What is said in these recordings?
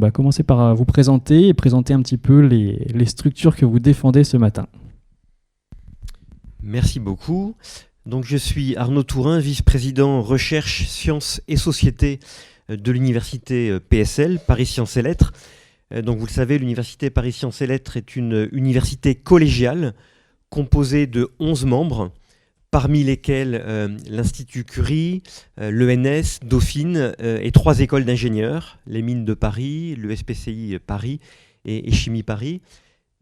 On va commencer par vous présenter et présenter un petit peu les structures que vous défendez ce matin. Merci beaucoup. Donc, je suis Arnaud Tourin, vice-président recherche, sciences et société de l'université PSL, Paris Sciences et Lettres. Donc, vous le savez, l'université Paris Sciences et Lettres est une université collégiale composée de 11 membres, parmi lesquels l'Institut Curie, l'ENS, Dauphine et 3 écoles d'ingénieurs, les mines de Paris, le SPCI Paris et Chimie Paris.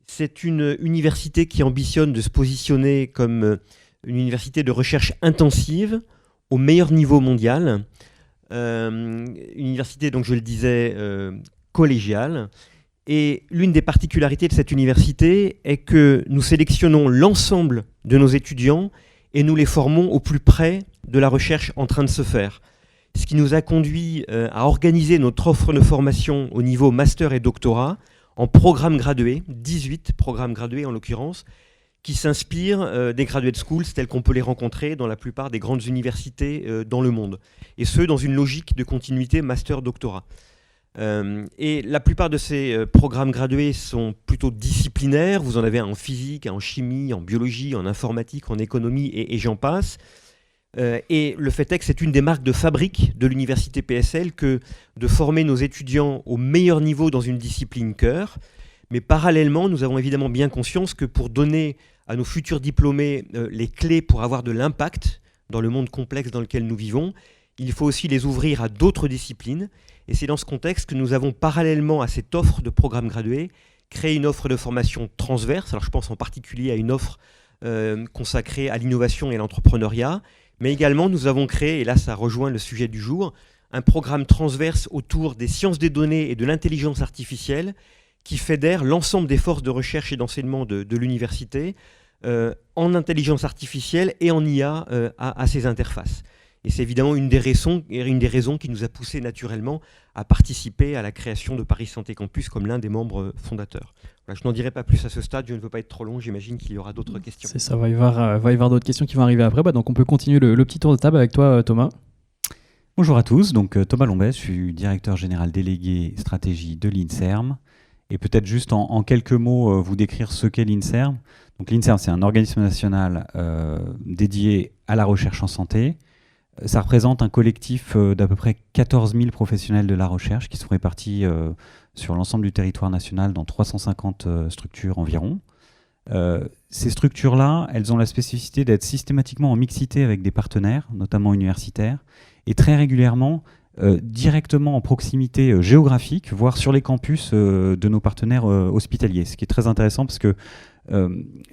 C'est une université qui ambitionne de se positionner comme une université de recherche intensive au meilleur niveau mondial. Une université, donc je le disais, collégiale. Et l'une des particularités de cette université est que nous sélectionnons l'ensemble de nos étudiants et nous les formons au plus près de la recherche en train de se faire. Ce qui nous a conduit à organiser notre offre de formation au niveau master et doctorat en programmes gradués, 18 programmes gradués en l'occurrence, qui s'inspirent des graduate schools tels qu'on peut les rencontrer dans la plupart des grandes universités dans le monde. Et ce, dans une logique de continuité master-doctorat. Et la plupart de ces programmes gradués sont plutôt disciplinaires. Vous en avez en physique, en chimie, en biologie, en informatique, en économie et j'en passe. Et le fait est que c'est une des marques de fabrique de l'université PSL que de former nos étudiants au meilleur niveau dans une discipline cœur. Mais parallèlement, nous avons évidemment bien conscience que pour donner à nos futurs diplômés les clés pour avoir de l'impact dans le monde complexe dans lequel nous vivons, il faut aussi les ouvrir à d'autres disciplines. Et c'est dans ce contexte que nous avons, parallèlement à cette offre de programme gradué, créé une offre de formation transverse. Alors je pense en particulier à une offre consacrée à l'innovation et à l'entrepreneuriat. Mais également, nous avons créé, et là ça rejoint le sujet du jour, un programme transverse autour des sciences des données et de l'intelligence artificielle qui fédère l'ensemble des forces de recherche et d'enseignement de l'université en intelligence artificielle et en IA à ces interfaces. Et c'est évidemment une des raisons qui nous a poussé naturellement à participer à la création de Paris Santé Campus comme l'un des membres fondateurs. Voilà, je n'en dirai pas plus à ce stade, je ne veux pas être trop long, j'imagine qu'il y aura d'autres questions. C'est ça, va y avoir d'autres questions qui vont arriver après. Donc on peut continuer le petit tour de table avec toi, Thomas. Bonjour à tous, donc Thomas Lombet, je suis directeur général délégué stratégie de l'INSERM. Et peut-être juste en quelques mots vous décrire ce qu'est l'INSERM. Donc l'INSERM, c'est un organisme national dédié à la recherche en santé. Ça représente un collectif d'à peu près 14 000 professionnels de la recherche qui sont répartis sur l'ensemble du territoire national dans 350 structures environ. Ces structures-là, elles ont la spécificité d'être systématiquement en mixité avec des partenaires, notamment universitaires, et très régulièrement directement en proximité géographique, voire sur les campus de nos partenaires hospitaliers. Ce qui est très intéressant parce que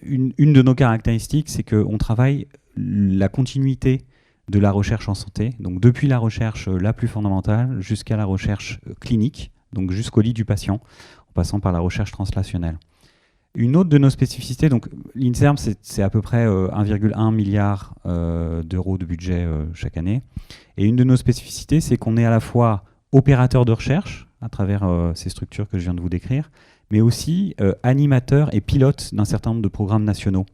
une de nos caractéristiques, c'est qu'on travaille la continuité de la recherche en santé, donc depuis la recherche la plus fondamentale jusqu'à la recherche clinique, donc jusqu'au lit du patient, en passant par la recherche translationnelle. Une autre de nos spécificités, donc l'INSERM, c'est à peu près 1,1 milliard d'euros de budget chaque année. Et une de nos spécificités, c'est qu'on est à la fois opérateur de recherche, à travers ces structures que je viens de vous décrire, mais aussi animateur et pilote d'un certain nombre de programmes nationaux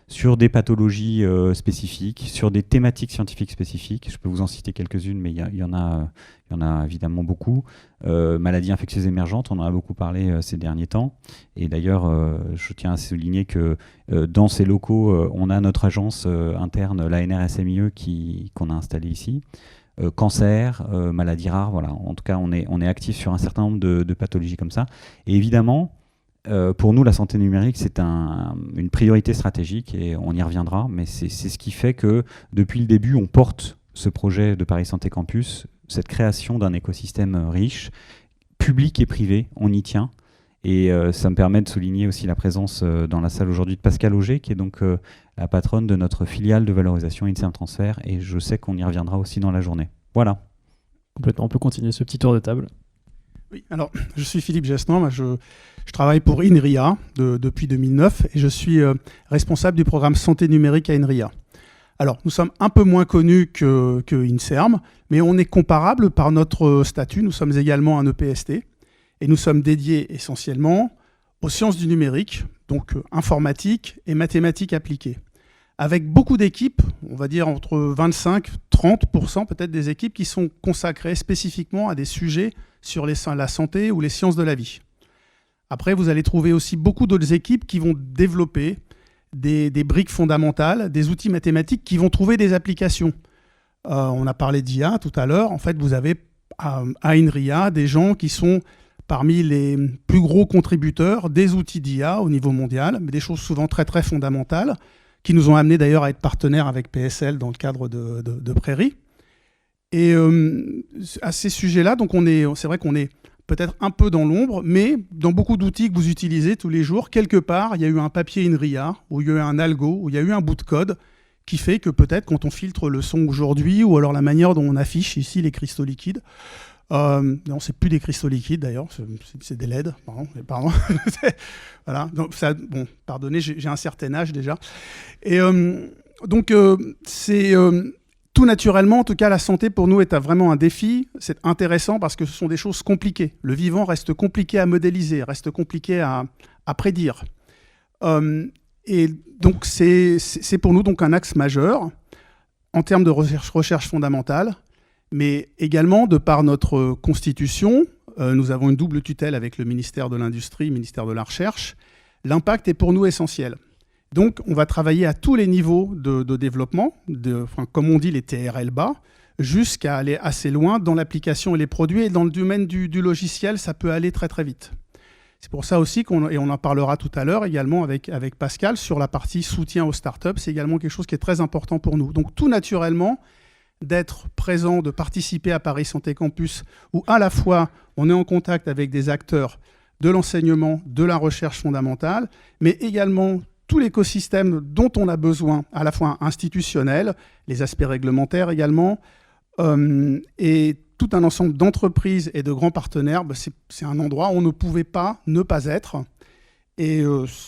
sur des pathologies spécifiques, sur des thématiques scientifiques spécifiques. Je peux vous en citer quelques-unes, mais il y en a évidemment beaucoup. Maladies infectieuses émergentes, on en a beaucoup parlé ces derniers temps. Et d'ailleurs, je tiens à souligner que dans ces locaux, on a notre agence interne, la NRSMIE, qu'on a installée ici. Cancer, maladies rares, voilà. En tout cas, on est actif sur un certain nombre de pathologies comme ça. Et évidemment, pour nous, la santé numérique, c'est une priorité stratégique et on y reviendra, mais c'est ce qui fait que depuis le début, on porte ce projet de Paris Santé Campus, cette création d'un écosystème riche, public et privé, on y tient. Et ça me permet de souligner aussi la présence dans la salle aujourd'hui de Pascal Auger, qui est donc la patronne de notre filiale de valorisation INSERM Transfert, et je sais qu'on y reviendra aussi dans la journée. Voilà. Complètement, on peut continuer ce petit tour de table. Oui, alors je suis Philippe Gesnon, je travaille pour INRIA depuis 2009 et je suis responsable du programme santé numérique à INRIA. Alors nous sommes un peu moins connus que INSERM, mais on est comparable par notre statut. Nous sommes également un EPST et nous sommes dédiés essentiellement aux sciences du numérique, donc informatique et mathématiques appliquées. Avec beaucoup d'équipes, on va dire entre 25 30% peut-être des équipes qui sont consacrées spécifiquement à des sujets sur la santé ou les sciences de la vie. Après, vous allez trouver aussi beaucoup d'autres équipes qui vont développer des briques fondamentales, des outils mathématiques qui vont trouver des applications. On a parlé d'IA tout à l'heure. En fait, vous avez à INRIA des gens qui sont parmi les plus gros contributeurs des outils d'IA au niveau mondial, mais des choses souvent très très fondamentales, qui nous ont amenés d'ailleurs à être partenaires avec PSL dans le cadre de Prairie. Et à ces sujets-là, donc c'est vrai qu'on est peut-être un peu dans l'ombre, mais dans beaucoup d'outils que vous utilisez tous les jours, quelque part, il y a eu un papier INRIA, ou il y a eu un algo, ou il y a eu un bout de code qui fait que peut-être quand on filtre le son aujourd'hui, ou alors la manière dont on affiche ici les cristaux liquides, non, c'est plus des cristaux liquides d'ailleurs, c'est des LED, pardon. Voilà, donc ça, bon, pardonnez, j'ai un certain âge déjà. Et donc, c'est tout naturellement, en tout cas, la santé pour nous est vraiment un défi. C'est intéressant parce que ce sont des choses compliquées. Le vivant reste compliqué à modéliser, reste compliqué à prédire. Et donc, c'est pour nous donc un axe majeur en termes de recherche fondamentale, mais également, de par notre constitution, nous avons une double tutelle avec le ministère de l'Industrie, le ministère de la Recherche. L'impact est pour nous essentiel. Donc, on va travailler à tous les niveaux de développement, comme on dit, les TRL bas, jusqu'à aller assez loin dans l'application et les produits. Et dans le domaine du logiciel, ça peut aller très, très vite. C'est pour ça aussi et on en parlera tout à l'heure également avec Pascal, sur la partie soutien aux startups. C'est également quelque chose qui est très important pour nous. Donc, tout naturellement, d'être présent, de participer à Paris Santé Campus, où à la fois, on est en contact avec des acteurs de l'enseignement, de la recherche fondamentale, mais également tout l'écosystème dont on a besoin, à la fois institutionnel, les aspects réglementaires également, et tout un ensemble d'entreprises et de grands partenaires. C'est un endroit où on ne pouvait pas ne pas être. Et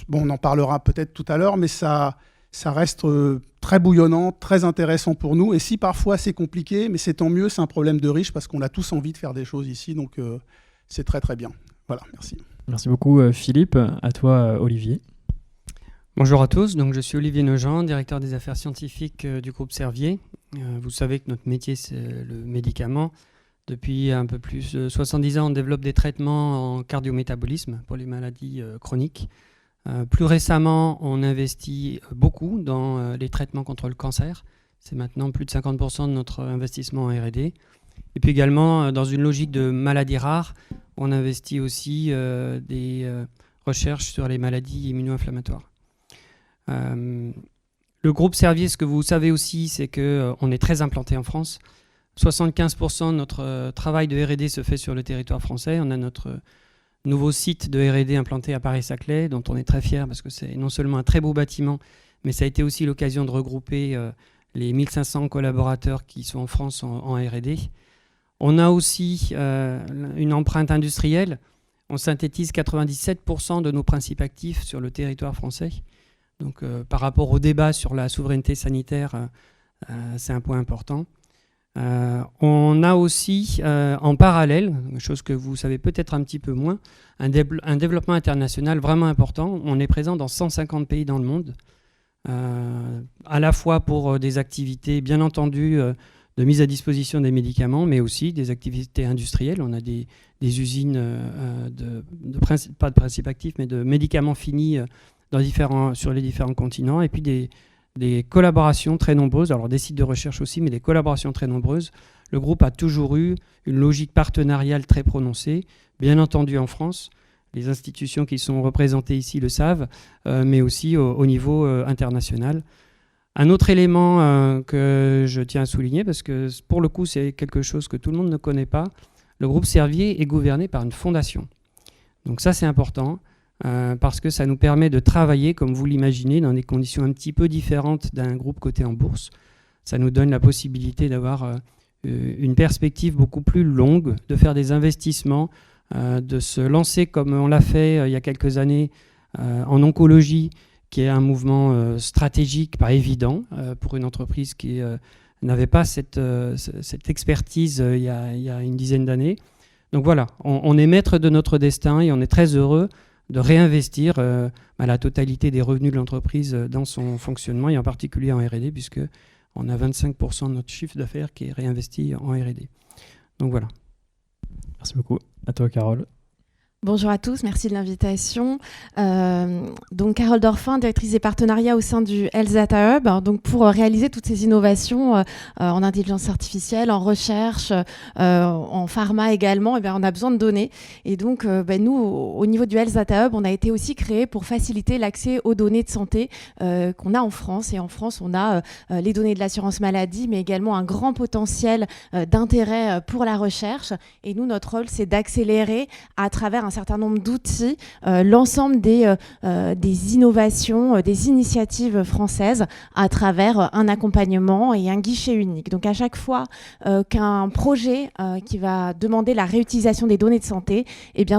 bon, on en parlera peut-être tout à l'heure, mais ça reste très bouillonnant, très intéressant pour nous. Et si parfois c'est compliqué, mais c'est tant mieux, c'est un problème de riche parce qu'on a tous envie de faire des choses ici, donc c'est très très bien. Voilà, merci. Merci beaucoup Philippe. À toi Olivier. Bonjour à tous, donc je suis Olivier Nogent, directeur des affaires scientifiques du groupe Servier. Vous savez que notre métier c'est le médicament. Depuis un peu plus de 70 ans, on développe des traitements en cardiométabolisme pour les maladies chroniques. Plus récemment, on investit beaucoup dans les traitements contre le cancer. C'est maintenant plus de 50% de notre investissement en R&D. Et puis également, dans une logique de maladies rares, on investit aussi des recherches sur les maladies immuno-inflammatoires. Le groupe Servier, ce que vous savez aussi, c'est qu'on est très implanté en France. 75% de notre travail de R&D se fait sur le territoire français. On a notre nouveau site de R&D implanté à Paris-Saclay, dont on est très fiers parce que c'est non seulement un très beau bâtiment, mais ça a été aussi l'occasion de regrouper les 1500 collaborateurs qui sont en France en R&D. On a aussi une empreinte industrielle. On synthétise 97% de nos principes actifs sur le territoire français. Donc, par rapport au débat sur la souveraineté sanitaire, c'est un point important. On a aussi, en parallèle, chose que vous savez peut-être un petit peu moins, un développement international vraiment important. On est présent dans 150 pays dans le monde, à la fois pour des activités, bien entendu, de mise à disposition des médicaments, mais aussi des activités industrielles. On a des usines, pas de principes actifs, mais de médicaments finis sur les différents continents, et puis des collaborations très nombreuses, alors des sites de recherche aussi, mais des collaborations très nombreuses. Le groupe a toujours eu une logique partenariale très prononcée, bien entendu en France. Les institutions qui sont représentées ici le savent, mais aussi au niveau international. Un autre élément que je tiens à souligner, parce que pour le coup c'est quelque chose que tout le monde ne connaît pas, le groupe Servier est gouverné par une fondation. Donc ça c'est important. Parce que ça nous permet de travailler, comme vous l'imaginez, dans des conditions un petit peu différentes d'un groupe coté en bourse. Ça nous donne la possibilité d'avoir une perspective beaucoup plus longue, de faire des investissements, de se lancer comme on l'a fait il y a quelques années en oncologie, qui est un mouvement stratégique, pas évident, pour une entreprise qui n'avait pas cette expertise il y a une dizaine d'années. Donc voilà, on est maître de notre destin et on est très heureux de réinvestir la totalité des revenus de l'entreprise dans son fonctionnement et en particulier en R&D, puisque on a 25% de notre chiffre d'affaires qui est réinvesti en R&D. Donc voilà. Merci beaucoup. À toi, Carole. Bonjour à tous, merci de l'invitation. Donc Carole Dorfin, directrice des partenariats au sein du Health Data Hub. Donc pour réaliser toutes ces innovations en intelligence artificielle, en recherche, en pharma également, on a besoin de données. Et donc nous, au niveau du Health Data Hub, on a été aussi créé pour faciliter l'accès aux données de santé qu'on a en France. Et en France, on a les données de l'assurance maladie, mais également un grand potentiel d'intérêt pour la recherche. Et nous, notre rôle, c'est d'accélérer à travers un certain nombre d'outils, l'ensemble des innovations, des initiatives françaises à travers un accompagnement et un guichet unique. Donc à chaque fois qu'un projet qui va demander la réutilisation des données de santé,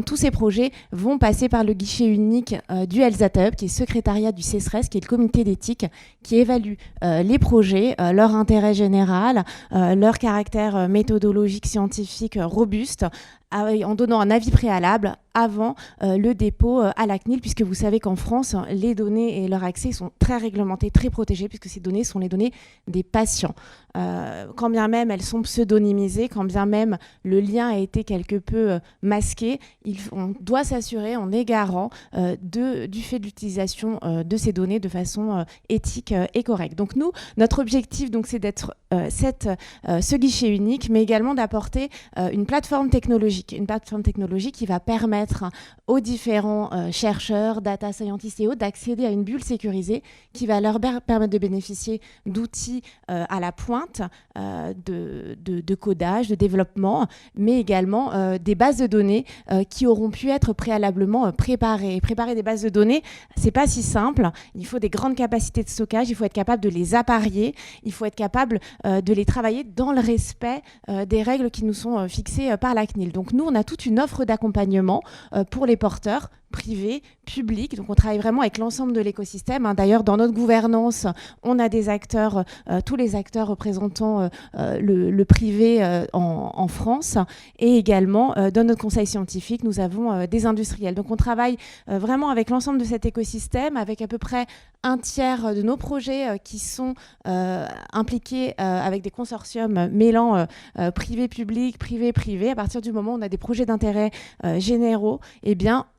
tous ces projets vont passer par le guichet unique du Health Data Hub, qui est secrétariat du CESRES, qui est le comité d'éthique, qui évalue les projets, leur intérêt général, leur caractère méthodologique, scientifique robuste, en donnant un avis préalable avant le dépôt à la CNIL, puisque vous savez qu'en France, les données et leur accès sont très réglementés, très protégés, puisque ces données sont les données des patients. Quand bien même elles sont pseudonymisées, quand bien même le lien a été quelque peu masqué, on doit s'assurer, on est garant du fait de l'utilisation de ces données de façon éthique et correcte. Donc nous, notre objectif, c'est d'être ce guichet unique, mais également d'apporter une plateforme technologique qui va permettre aux différents chercheurs, data scientists et autres d'accéder à une bulle sécurisée qui va leur permettre de bénéficier d'outils à la pointe de codage, de développement, mais également des bases de données qui auront pu être préalablement préparées. Préparer des bases de données, c'est pas si simple. Il faut des grandes capacités de stockage, il faut être capable de les apparier, il faut être capable de les travailler dans le respect des règles qui nous sont fixées par la CNIL. Donc nous, on a toute une offre d'accompagnement pour les porteurs privés, publics. Donc on travaille vraiment avec l'ensemble de l'écosystème. D'ailleurs, dans notre gouvernance, on a des acteurs, tous les acteurs représentant le privé en France. Et également, dans notre conseil scientifique, nous avons des industriels. Donc on travaille vraiment avec l'ensemble de cet écosystème, avec à peu près un tiers de nos projets qui sont impliqués avec des consortiums mêlant privé-public, privé-privé. À partir du moment où on a des projets d'intérêt généraux,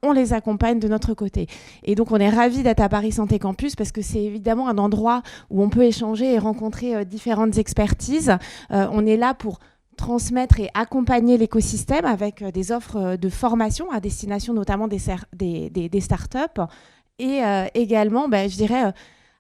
on les accompagne de notre côté. Et donc, on est ravis d'être à Paris Santé Campus parce que c'est évidemment un endroit où on peut échanger et rencontrer différentes expertises. On est là pour transmettre et accompagner l'écosystème avec des offres de formation à destination notamment des startups. Et également, je dirais,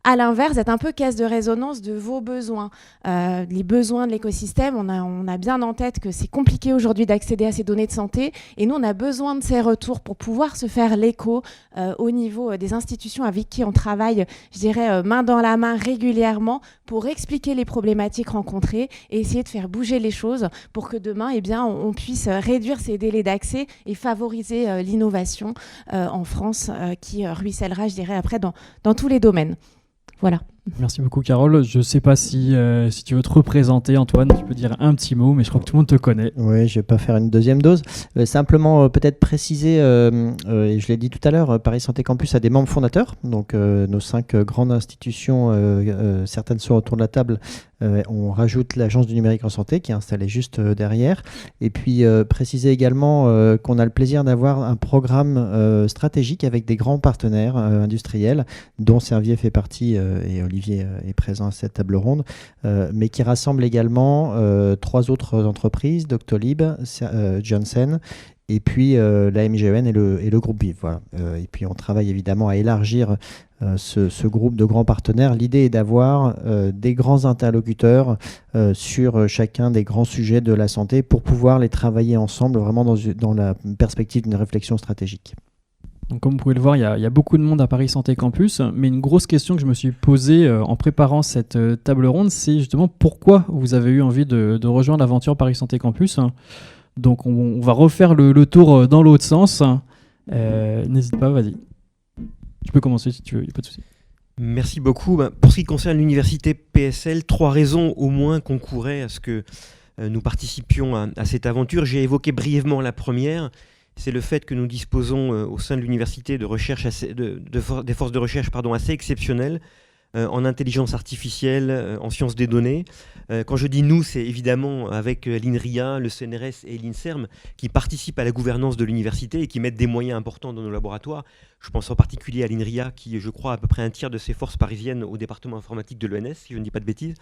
à l'inverse, être un peu caisse de résonance de vos besoins. Les besoins de l'écosystème, on a bien en tête que c'est compliqué aujourd'hui d'accéder à ces données de santé. Et nous, on a besoin de ces retours pour pouvoir se faire l'écho au niveau des institutions avec qui on travaille, je dirais, main dans la main régulièrement pour expliquer les problématiques rencontrées et essayer de faire bouger les choses pour que demain, on puisse réduire ces délais d'accès et favoriser l'innovation en France qui ruissellera, je dirais, après dans tous les domaines. Voilà. Merci beaucoup, Carole. Je ne sais pas si tu veux te représenter, Antoine. Tu peux dire un petit mot, mais je crois que tout le monde te connaît. Oui, je ne vais pas faire une deuxième dose. Simplement, peut-être préciser, et je l'ai dit tout à l'heure, Paris Santé Campus a des membres fondateurs. Donc, nos 5 grandes institutions, certaines sont autour de la table. On rajoute l'Agence du numérique en santé qui est installée juste derrière. Et puis, préciser également qu'on a le plaisir d'avoir un programme stratégique avec des grands partenaires industriels, dont Servier fait partie et Olivier est présent à cette table ronde, mais qui rassemble également 3 autres entreprises, Doctolib, Janssen, et puis la MGN et le groupe Vive. Voilà. Et puis on travaille évidemment à élargir ce groupe de grands partenaires. L'idée est d'avoir des grands interlocuteurs sur chacun des grands sujets de la santé pour pouvoir les travailler ensemble vraiment dans la perspective d'une réflexion stratégique. Donc, comme vous pouvez le voir, il y a beaucoup de monde à Paris Santé Campus, mais une grosse question que je me suis posée en préparant cette table ronde, c'est justement pourquoi vous avez eu envie de rejoindre l'aventure Paris Santé Campus. Donc on va refaire le tour dans l'autre sens. N'hésite pas, vas-y. Tu peux commencer si tu veux, il n'y a pas de souci. Merci beaucoup. Pour ce qui concerne l'université PSL, 3 raisons au moins concouraient à ce que nous participions à cette aventure. J'ai évoqué brièvement la première. C'est le fait que nous disposons au sein de l'université de recherche des forces de recherche assez exceptionnelles, en intelligence artificielle, en sciences des données. Quand je dis nous, c'est évidemment avec l'INRIA, le CNRS et l'INSERM qui participent à la gouvernance de l'université et qui mettent des moyens importants dans nos laboratoires. Je pense en particulier à l'INRIA qui, je crois, a à peu près un tiers de ses forces parisiennes au département informatique de l'ENS, si je ne dis pas de bêtises.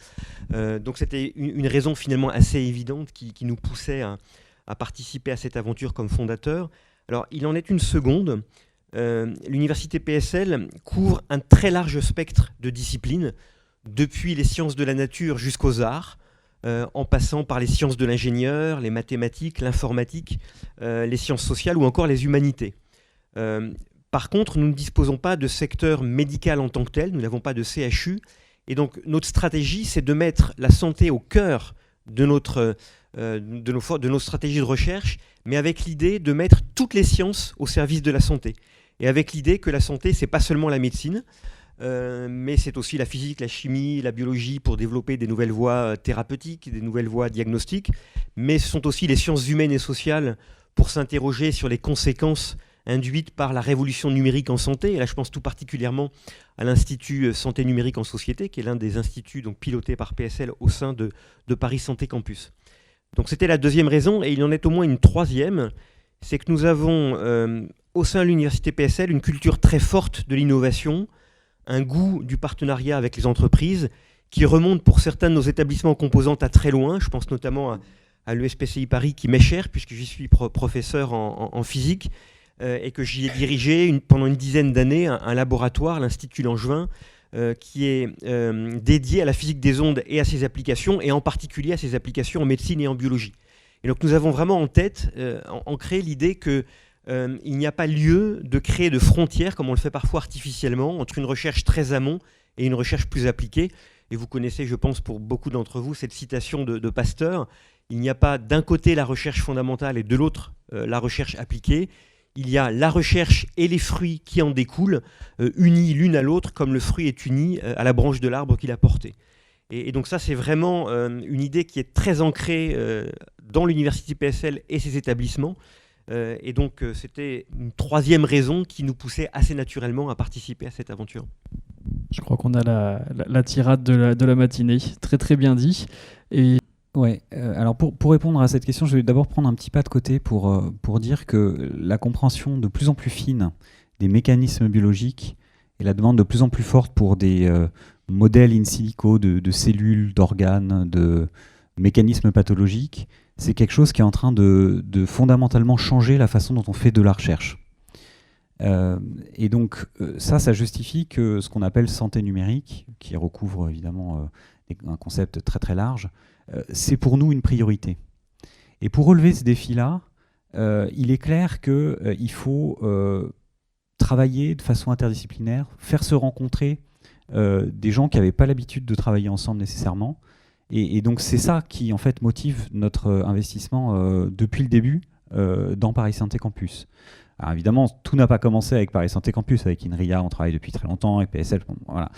Donc c'était une raison finalement assez évidente qui nous poussait à participer à cette aventure comme fondateur. Alors il en est une seconde. L'université PSL couvre un très large spectre de disciplines, depuis les sciences de la nature jusqu'aux arts, en passant par les sciences de l'ingénieur, les mathématiques, l'informatique, les sciences sociales ou encore les humanités. Par contre, nous ne disposons pas de secteur médical en tant que tel, nous n'avons pas de CHU, et donc notre stratégie, c'est de mettre la santé au cœur de nos stratégies de recherche, mais avec l'idée de mettre toutes les sciences au service de la santé. Et avec l'idée que la santé, c'est pas seulement la médecine, mais c'est aussi la physique, la chimie, la biologie pour développer des nouvelles voies thérapeutiques, des nouvelles voies diagnostiques, mais ce sont aussi les sciences humaines et sociales pour s'interroger sur les conséquences induites par la révolution numérique en santé. Et là, je pense tout particulièrement à l'Institut Santé Numérique en Société, qui est l'un des instituts donc, pilotés par PSL au sein de Paris Santé Campus. Donc c'était la deuxième raison, et il y en est au moins une troisième, c'est que nous avons au sein de l'université PSL une culture très forte de l'innovation, un goût du partenariat avec les entreprises qui remonte pour certains de nos établissements composantes à très loin. Je pense notamment à l'ESPCI Paris qui m'est cher puisque j'y suis professeur en physique et que j'y ai dirigé pendant une dizaine d'années un laboratoire, l'Institut Langevin, qui est dédié à la physique des ondes et à ses applications, et en particulier à ses applications en médecine et en biologie. Et donc nous avons vraiment en tête, ancré l'idée que il n'y a pas lieu de créer de frontières, comme on le fait parfois artificiellement, entre une recherche très amont et une recherche plus appliquée. Et vous connaissez, je pense, pour beaucoup d'entre vous, cette citation de Pasteur. Il n'y a pas d'un côté la recherche fondamentale et de l'autre la recherche appliquée. Il y a la recherche et les fruits qui en découlent, unis l'une à l'autre, comme le fruit est uni à la branche de l'arbre qu'il a porté. Et donc ça, c'est vraiment une idée qui est très ancrée dans l'université PSL et ses établissements. Et donc, c'était une troisième raison qui nous poussait assez naturellement à participer à cette aventure. Je crois qu'on a la tirade de la matinée. Très très bien dit. Et ouais, alors pour répondre à cette question, je vais d'abord prendre un petit pas de côté pour dire que la compréhension de plus en plus fine des mécanismes biologiques et la demande de plus en plus forte pour des modèles in silico de cellules, d'organes, de mécanismes pathologiques, c'est quelque chose qui est en train de fondamentalement changer la façon dont on fait de la recherche. Et donc ça justifie que ce qu'on appelle santé numérique, qui recouvre évidemment un concept très très large, c'est pour nous une priorité. Et pour relever ce défi-là, il est clair qu'il faut travailler de façon interdisciplinaire, faire se rencontrer des gens qui n'avaient pas l'habitude de travailler ensemble nécessairement. Et donc c'est ça qui en fait motive notre investissement depuis le début dans Paris Santé Campus. Alors évidemment, tout n'a pas commencé avec Paris Santé Campus, avec INRIA, on travaille depuis très longtemps, avec PSL, voilà.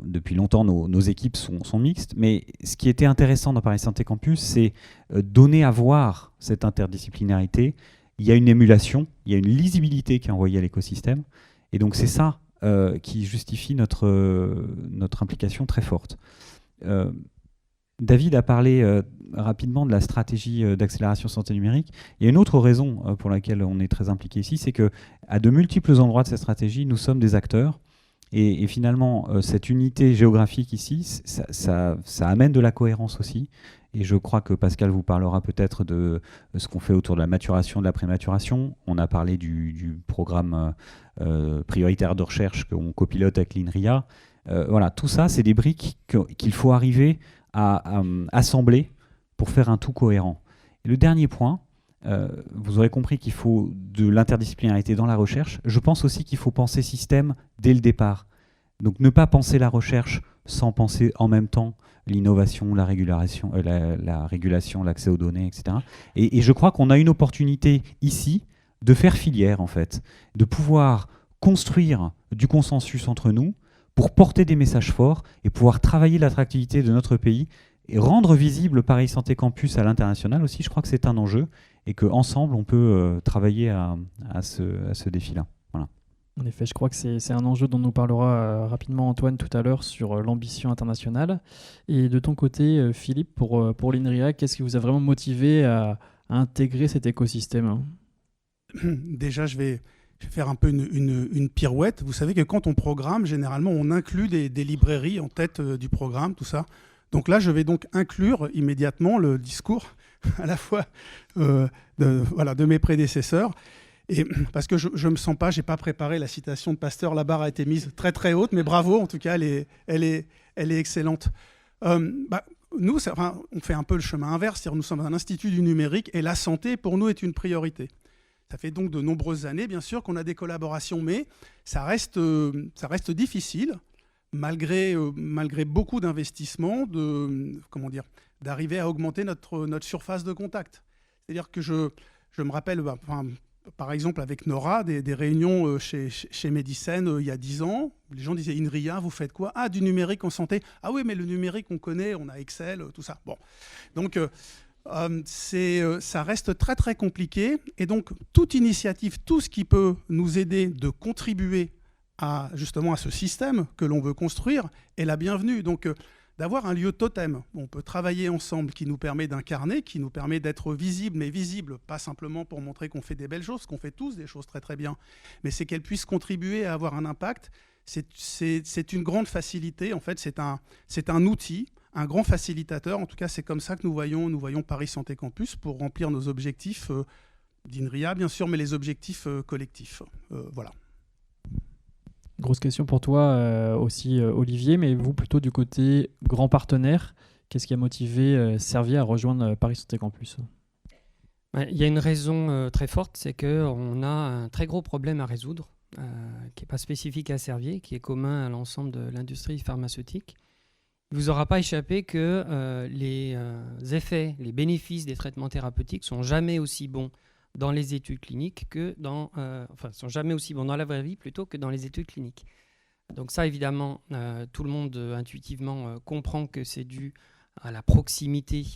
Depuis longtemps, nos équipes sont mixtes, mais ce qui était intéressant dans Paris Santé Campus, c'est donner à voir cette interdisciplinarité. Il y a une émulation, il y a une lisibilité qui est envoyée à l'écosystème, et donc c'est ça qui justifie notre implication très forte. David a parlé rapidement de la stratégie d'accélération santé numérique. Il y a une autre raison pour laquelle on est très impliqué ici, c'est qu'à de multiples endroits de cette stratégie, nous sommes des acteurs. Et finalement, cette unité géographique ici, ça amène de la cohérence aussi. Et je crois que Pascal vous parlera peut-être de ce qu'on fait autour de la maturation, de la prématuration. On a parlé du programme prioritaire de recherche qu'on copilote avec l'INRIA. Voilà, tout ça, c'est des briques qu'il faut arriver à assembler pour faire un tout cohérent. Et le dernier point, vous aurez compris qu'il faut de l'interdisciplinarité dans la recherche. Je pense aussi qu'il faut penser système dès le départ. Donc ne pas penser la recherche sans penser en même temps l'innovation, la régulation, l'accès aux données, etc. Et je crois qu'on a une opportunité ici de faire filière, en fait, de pouvoir construire du consensus entre nous pour porter des messages forts et pouvoir travailler l'attractivité de notre pays et rendre visible Paris Santé Campus à l'international aussi. Je crois que c'est un enjeu et qu'ensemble, on peut travailler à ce défi-là. Voilà. En effet, je crois que c'est un enjeu dont nous parlera rapidement Antoine tout à l'heure sur l'ambition internationale. Et de ton côté, Philippe, pour l'INRIA, qu'est-ce qui vous a vraiment motivé à intégrer cet écosystème? Déjà, je vais faire un peu une pirouette. Vous savez que quand on programme, généralement, on inclut des librairies en tête du programme, tout ça. Donc là, je vais donc inclure immédiatement le discours à la fois de mes prédécesseurs. Et parce que je me sens pas, j'ai pas préparé la citation de Pasteur, la barre a été mise très très haute, mais bravo, en tout cas, elle est excellente. Nous, on fait un peu le chemin inverse, c'est-à-dire nous sommes un institut du numérique et la santé, pour nous, est une priorité. Ça fait donc de nombreuses années, bien sûr, qu'on a des collaborations, mais ça reste difficile, malgré beaucoup d'investissements, d'arriver à augmenter notre surface de contact. C'est-à-dire que je me rappelle, par exemple, avec Nora, des réunions chez Medicine il y a 10 ans. Les gens disaient « INRIA, vous faites quoi ?»« Ah, du numérique en santé. »« Ah oui, mais le numérique, on connaît, on a Excel, tout ça. » Bon. Donc, ça reste très, très compliqué. Et donc, toute initiative, tout ce qui peut nous aider de contribuer justement à ce système que l'on veut construire est la bienvenue. Donc, d'avoir un lieu totem où on peut travailler ensemble, qui nous permet d'incarner, qui nous permet d'être visible, mais visible, pas simplement pour montrer qu'on fait des belles choses, qu'on fait tous des choses très très bien, mais c'est qu'elle puisse contribuer à avoir un impact. C'est une grande facilité, en fait, c'est un outil, un grand facilitateur. En tout cas, c'est comme ça que nous voyons Paris Santé Campus pour remplir nos objectifs d'INRIA, bien sûr, mais les objectifs collectifs. Voilà. Grosse question pour toi aussi, Olivier, mais vous plutôt du côté grand partenaire, qu'est-ce qui a motivé Servier à rejoindre Paris Santé Campus? Il y a une raison très forte, c'est qu'on a un très gros problème à résoudre, qui n'est pas spécifique à Servier, qui est commun à l'ensemble de l'industrie pharmaceutique. Il ne vous aura pas échappé que les effets, les bénéfices des traitements thérapeutiques sont jamais aussi bons dans les études cliniques sont jamais aussi bons dans la vraie vie plutôt que dans les études cliniques. Donc ça, évidemment, tout le monde intuitivement comprend que c'est dû à la proximité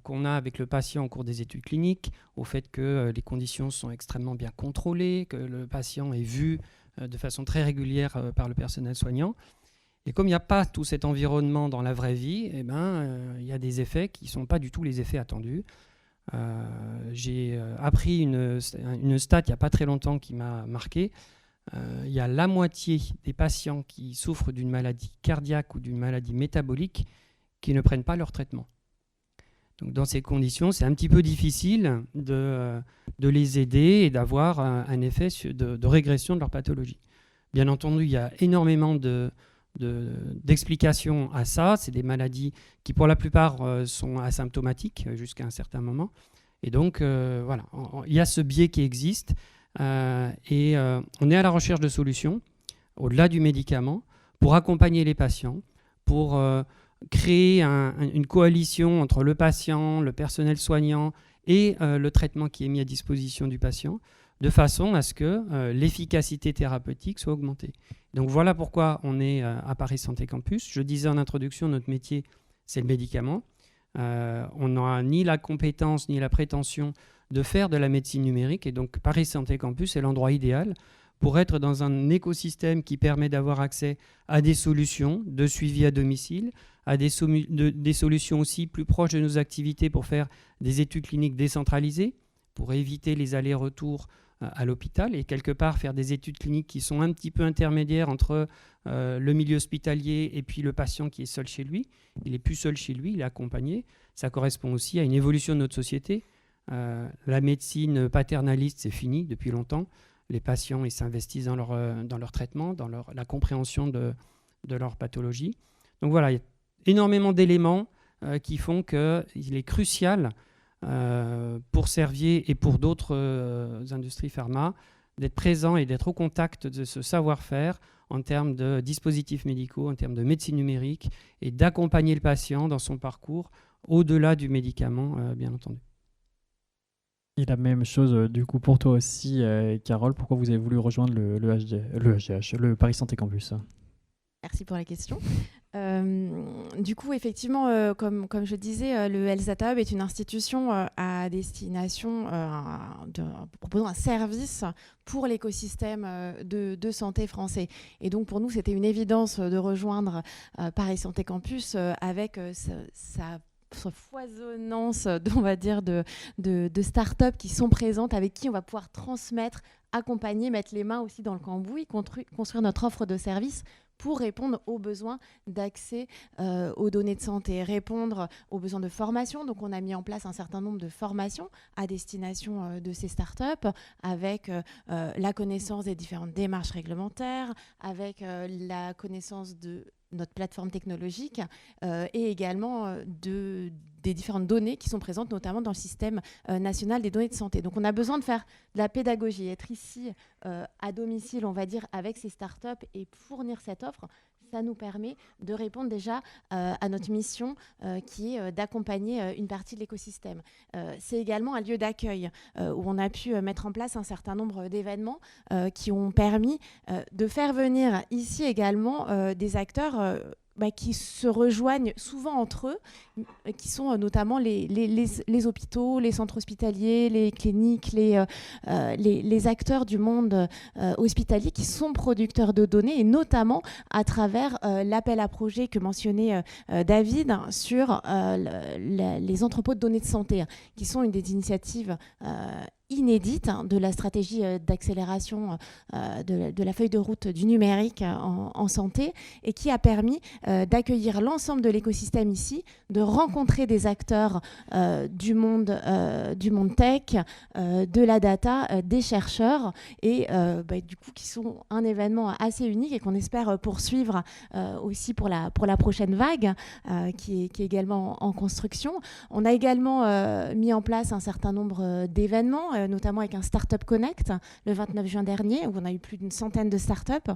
qu'on a avec le patient au cours des études cliniques, au fait que les conditions sont extrêmement bien contrôlées, que le patient est vu de façon très régulière par le personnel soignant. Et comme il n'y a pas tout cet environnement dans la vraie vie, il y a des effets qui ne sont pas du tout les effets attendus. J'ai appris une stat il n'y a pas très longtemps qui m'a marqué. Il y a la moitié des patients qui souffrent d'une maladie cardiaque ou d'une maladie métabolique qui ne prennent pas leur traitement. Donc dans ces conditions, c'est un petit peu difficile de les aider et d'avoir un effet de régression de leur pathologie. Bien entendu, il y a énormément d'explications à ça. C'est des maladies qui, pour la plupart, sont asymptomatiques jusqu'à un certain moment. Et donc, voilà, il y a ce biais qui existe. Et on est à la recherche de solutions, au-delà du médicament, pour accompagner les patients, pour créer une coalition entre le patient, le personnel soignant et le traitement qui est mis à disposition du patient, de façon à ce que l'efficacité thérapeutique soit augmentée. Donc voilà pourquoi on est à Paris Santé Campus. Je disais en introduction, notre métier, c'est le médicament. On n'a ni la compétence ni la prétention de faire de la médecine numérique. Et donc Paris Santé Campus est l'endroit idéal pour être dans un écosystème qui permet d'avoir accès à des solutions de suivi à domicile, à des solutions aussi plus proches de nos activités pour faire des études cliniques décentralisées, pour éviter les allers-retours à l'hôpital et quelque part faire des études cliniques qui sont un petit peu intermédiaires entre le milieu hospitalier et puis le patient qui est seul chez lui. Il n'est plus seul chez lui, il est accompagné. Ça correspond aussi à une évolution de notre société. La médecine paternaliste, c'est fini depuis longtemps. Les patients, ils s'investissent dans leur traitement, dans la compréhension de leur pathologie. Donc voilà, il y a énormément d'éléments qui font qu'il est crucial pour Servier et pour d'autres industries pharma d'être présent et d'être au contact de ce savoir-faire en termes de dispositifs médicaux, en termes de médecine numérique et d'accompagner le patient dans son parcours au-delà du médicament, bien entendu. Et la même chose du coup pour toi aussi, Carole, pourquoi vous avez voulu rejoindre le Paris Santé Campus? Merci pour la question. Du coup, effectivement, comme je disais, le Health Data Hub est une institution à destination proposant un service pour l'écosystème de santé français. Et donc, pour nous, c'était une évidence de rejoindre Paris Santé Campus avec sa foisonnance, on va dire, de start-up qui sont présentes, avec qui on va pouvoir transmettre, accompagner, mettre les mains aussi dans le cambouis, construire notre offre de service pour répondre aux besoins d'accès aux données de santé, répondre aux besoins de formation. Donc, on a mis en place un certain nombre de formations à destination de ces startups, avec la connaissance des différentes démarches réglementaires, avec la connaissance de notre plateforme technologique et également des différentes données qui sont présentes, notamment dans le système national des données de santé. Donc, on a besoin de faire de la pédagogie, être ici à domicile, on va dire, avec ces startups et fournir cette offre. Ça nous permet de répondre déjà à notre mission qui est d'accompagner une partie de l'écosystème. C'est également un lieu d'accueil où on a pu mettre en place un certain nombre d'événements qui ont permis de faire venir ici également des acteurs qui se rejoignent souvent entre eux, qui sont notamment les hôpitaux, les centres hospitaliers, les cliniques, les acteurs du monde hospitalier qui sont producteurs de données, et notamment à travers l'appel à projet que mentionnait David sur les entrepôts de données de santé, qui sont une des initiatives inédite de la stratégie d'accélération de la feuille de route du numérique en santé, et qui a permis d'accueillir l'ensemble de l'écosystème ici, de rencontrer des acteurs du monde tech, de la data, des chercheurs, et du coup qui sont un événement assez unique et qu'on espère poursuivre aussi pour la prochaine vague qui est également en construction. On a également mis en place un certain nombre d'événements, notamment avec un Startup Connect le 29 juin dernier, où on a eu plus d'une centaine de startups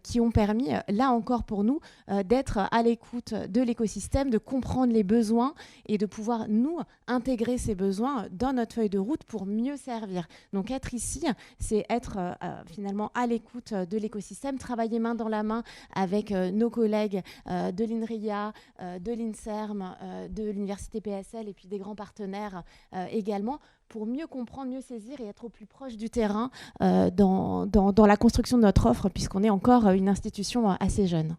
qui ont permis, là encore pour nous, d'être à l'écoute de l'écosystème, de comprendre les besoins et de pouvoir, nous, intégrer ces besoins dans notre feuille de route pour mieux servir. Donc être ici, c'est être finalement à l'écoute de l'écosystème, travailler main dans la main avec nos collègues de l'INRIA, de l'INSERM, de l'Université PSL et puis des grands partenaires également, pour mieux comprendre, mieux saisir et être au plus proche du terrain dans la construction de notre offre, puisqu'on est encore une institution assez jeune.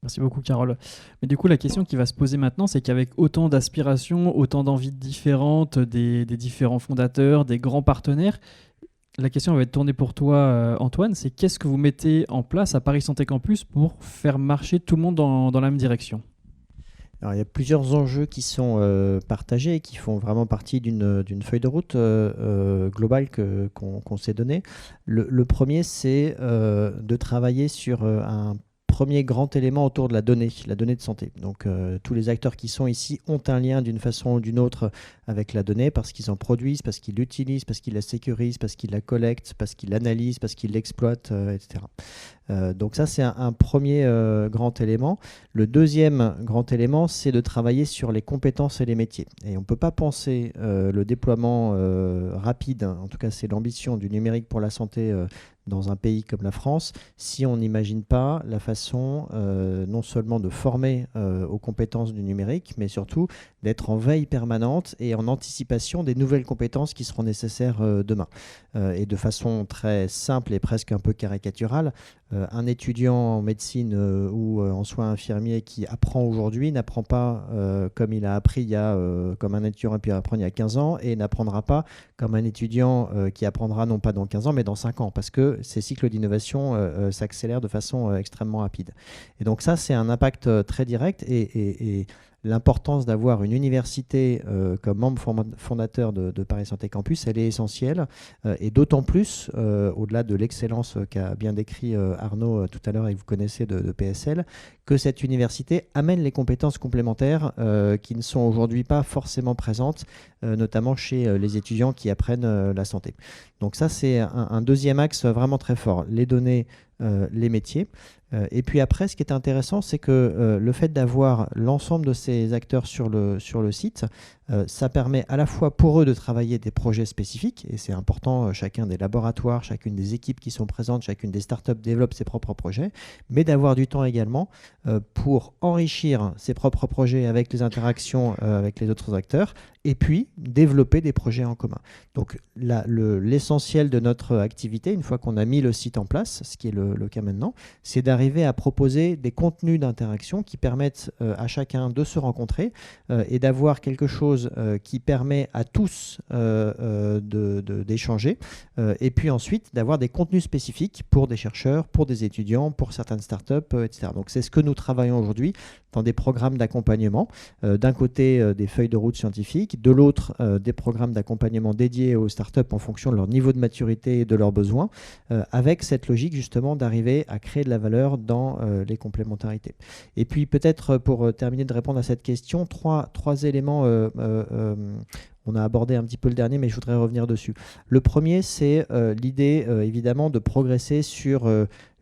Merci beaucoup, Carole. Mais du coup, la question qui va se poser maintenant, c'est qu'avec autant d'aspirations, autant d'envies différentes des différents fondateurs, des grands partenaires, la question va être tournée pour toi, Antoine, c'est qu'est-ce que vous mettez en place à Paris Santé Campus pour faire marcher tout le monde dans la même direction ? Alors, il y a plusieurs enjeux qui sont partagés et qui font vraiment partie d'une feuille de route globale qu'on s'est donnée. Le premier, c'est de travailler sur un premier grand élément autour de la donnée de santé. Donc tous les acteurs qui sont ici ont un lien d'une façon ou d'une autre avec la donnée, parce qu'ils en produisent, parce qu'ils l'utilisent, parce qu'ils la sécurisent, parce qu'ils la collectent, parce qu'ils l'analysent, parce qu'ils l'exploitent, etc. Donc ça, c'est un premier grand élément. Le deuxième grand élément, c'est de travailler sur les compétences et les métiers. Et on ne peut pas penser le déploiement rapide, en tout cas c'est l'ambition du numérique pour la santé dans un pays comme la France, si on n'imagine pas la façon non seulement de former aux compétences du numérique, mais surtout d'être en veille permanente et en anticipation des nouvelles compétences qui seront nécessaires demain. Et de façon très simple et presque un peu caricaturale, un étudiant en médecine ou en soins infirmiers qui apprend aujourd'hui n'apprend pas comme il a appris comme un étudiant a pu apprendre il y a 15 ans, et n'apprendra pas comme un étudiant qui apprendra non pas dans 15 ans mais dans 5 ans, parce que ces cycles d'innovation s'accélèrent de façon extrêmement rapide. Et donc ça, c'est un impact très direct, et l'importance d'avoir une université comme membre fondateur de Paris Santé Campus, elle est essentielle, et d'autant plus, au-delà de l'excellence qu'a bien décrit Arnaud tout à l'heure et que vous connaissez de PSL, que cette université amène les compétences complémentaires qui ne sont aujourd'hui pas forcément présentes, notamment chez les étudiants qui apprennent la santé. Donc ça, c'est un deuxième axe vraiment très fort. Les données, les métiers. Et puis après, ce qui est intéressant, c'est que le fait d'avoir l'ensemble de ces acteurs sur le site, ça permet à la fois pour eux de travailler des projets spécifiques, et c'est important, chacun des laboratoires, chacune des équipes qui sont présentes, chacune des startups développe ses propres projets, mais d'avoir du temps également pour enrichir ses propres projets avec les interactions avec les autres acteurs, et puis développer des projets en commun. Donc l'essentiel de notre activité, une fois qu'on a mis le site en place, ce qui est le cas maintenant, c'est d'arriver à proposer des contenus d'interaction qui permettent à chacun de se rencontrer et d'avoir quelque chose qui permet à tous d'échanger et puis ensuite d'avoir des contenus spécifiques pour des chercheurs, pour des étudiants, pour certaines startups, etc. Donc c'est ce que nous travaillons aujourd'hui dans des programmes d'accompagnement. D'un côté, des feuilles de route scientifiques, de l'autre, des programmes d'accompagnement dédiés aux startups en fonction de leur niveau de maturité et de leurs besoins, avec cette logique justement d'arriver à créer de la valeur dans les complémentarités. Et puis peut-être pour terminer de répondre à cette question, trois éléments. On a abordé un petit peu le dernier, mais je voudrais revenir dessus. Le premier, c'est l'idée évidemment de progresser sur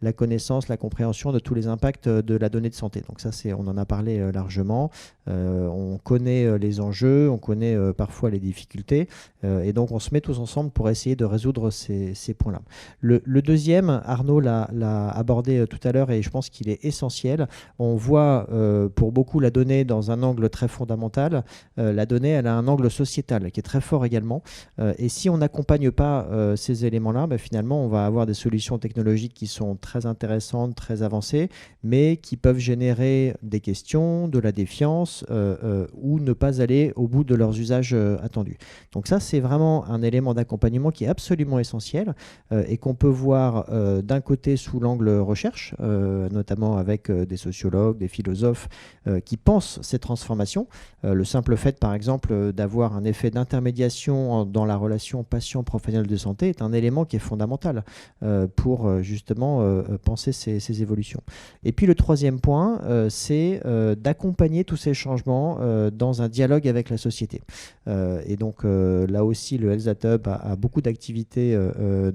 la connaissance, la compréhension de tous les impacts de la donnée de santé. Donc ça, on en a parlé largement. On connaît les enjeux, on connaît parfois les difficultés, et donc on se met tous ensemble pour essayer de résoudre ces points-là. Le deuxième, Arnaud l'a abordé tout à l'heure, et je pense qu'il est essentiel. On voit pour beaucoup la donnée dans un angle très fondamental. La donnée, elle a un angle sociétal qui est très fort également. Et si on n'accompagne pas ces éléments-là, finalement, on va avoir des solutions technologiques qui sont très intéressantes, très avancées, mais qui peuvent générer des questions, de la défiance ou ne pas aller au bout de leurs usages attendus. Donc ça, c'est vraiment un élément d'accompagnement qui est absolument essentiel et qu'on peut voir d'un côté sous l'angle recherche, notamment avec des sociologues, des philosophes qui pensent ces transformations. Le simple fait, par exemple, d'avoir un effet d'intermédiation dans la relation patient-professionnel de santé est un élément qui est fondamental pour justement penser ces évolutions. Et puis le troisième point, c'est d'accompagner tous ces changements dans un dialogue avec la société. Et donc là aussi, le Health Hub a beaucoup d'activités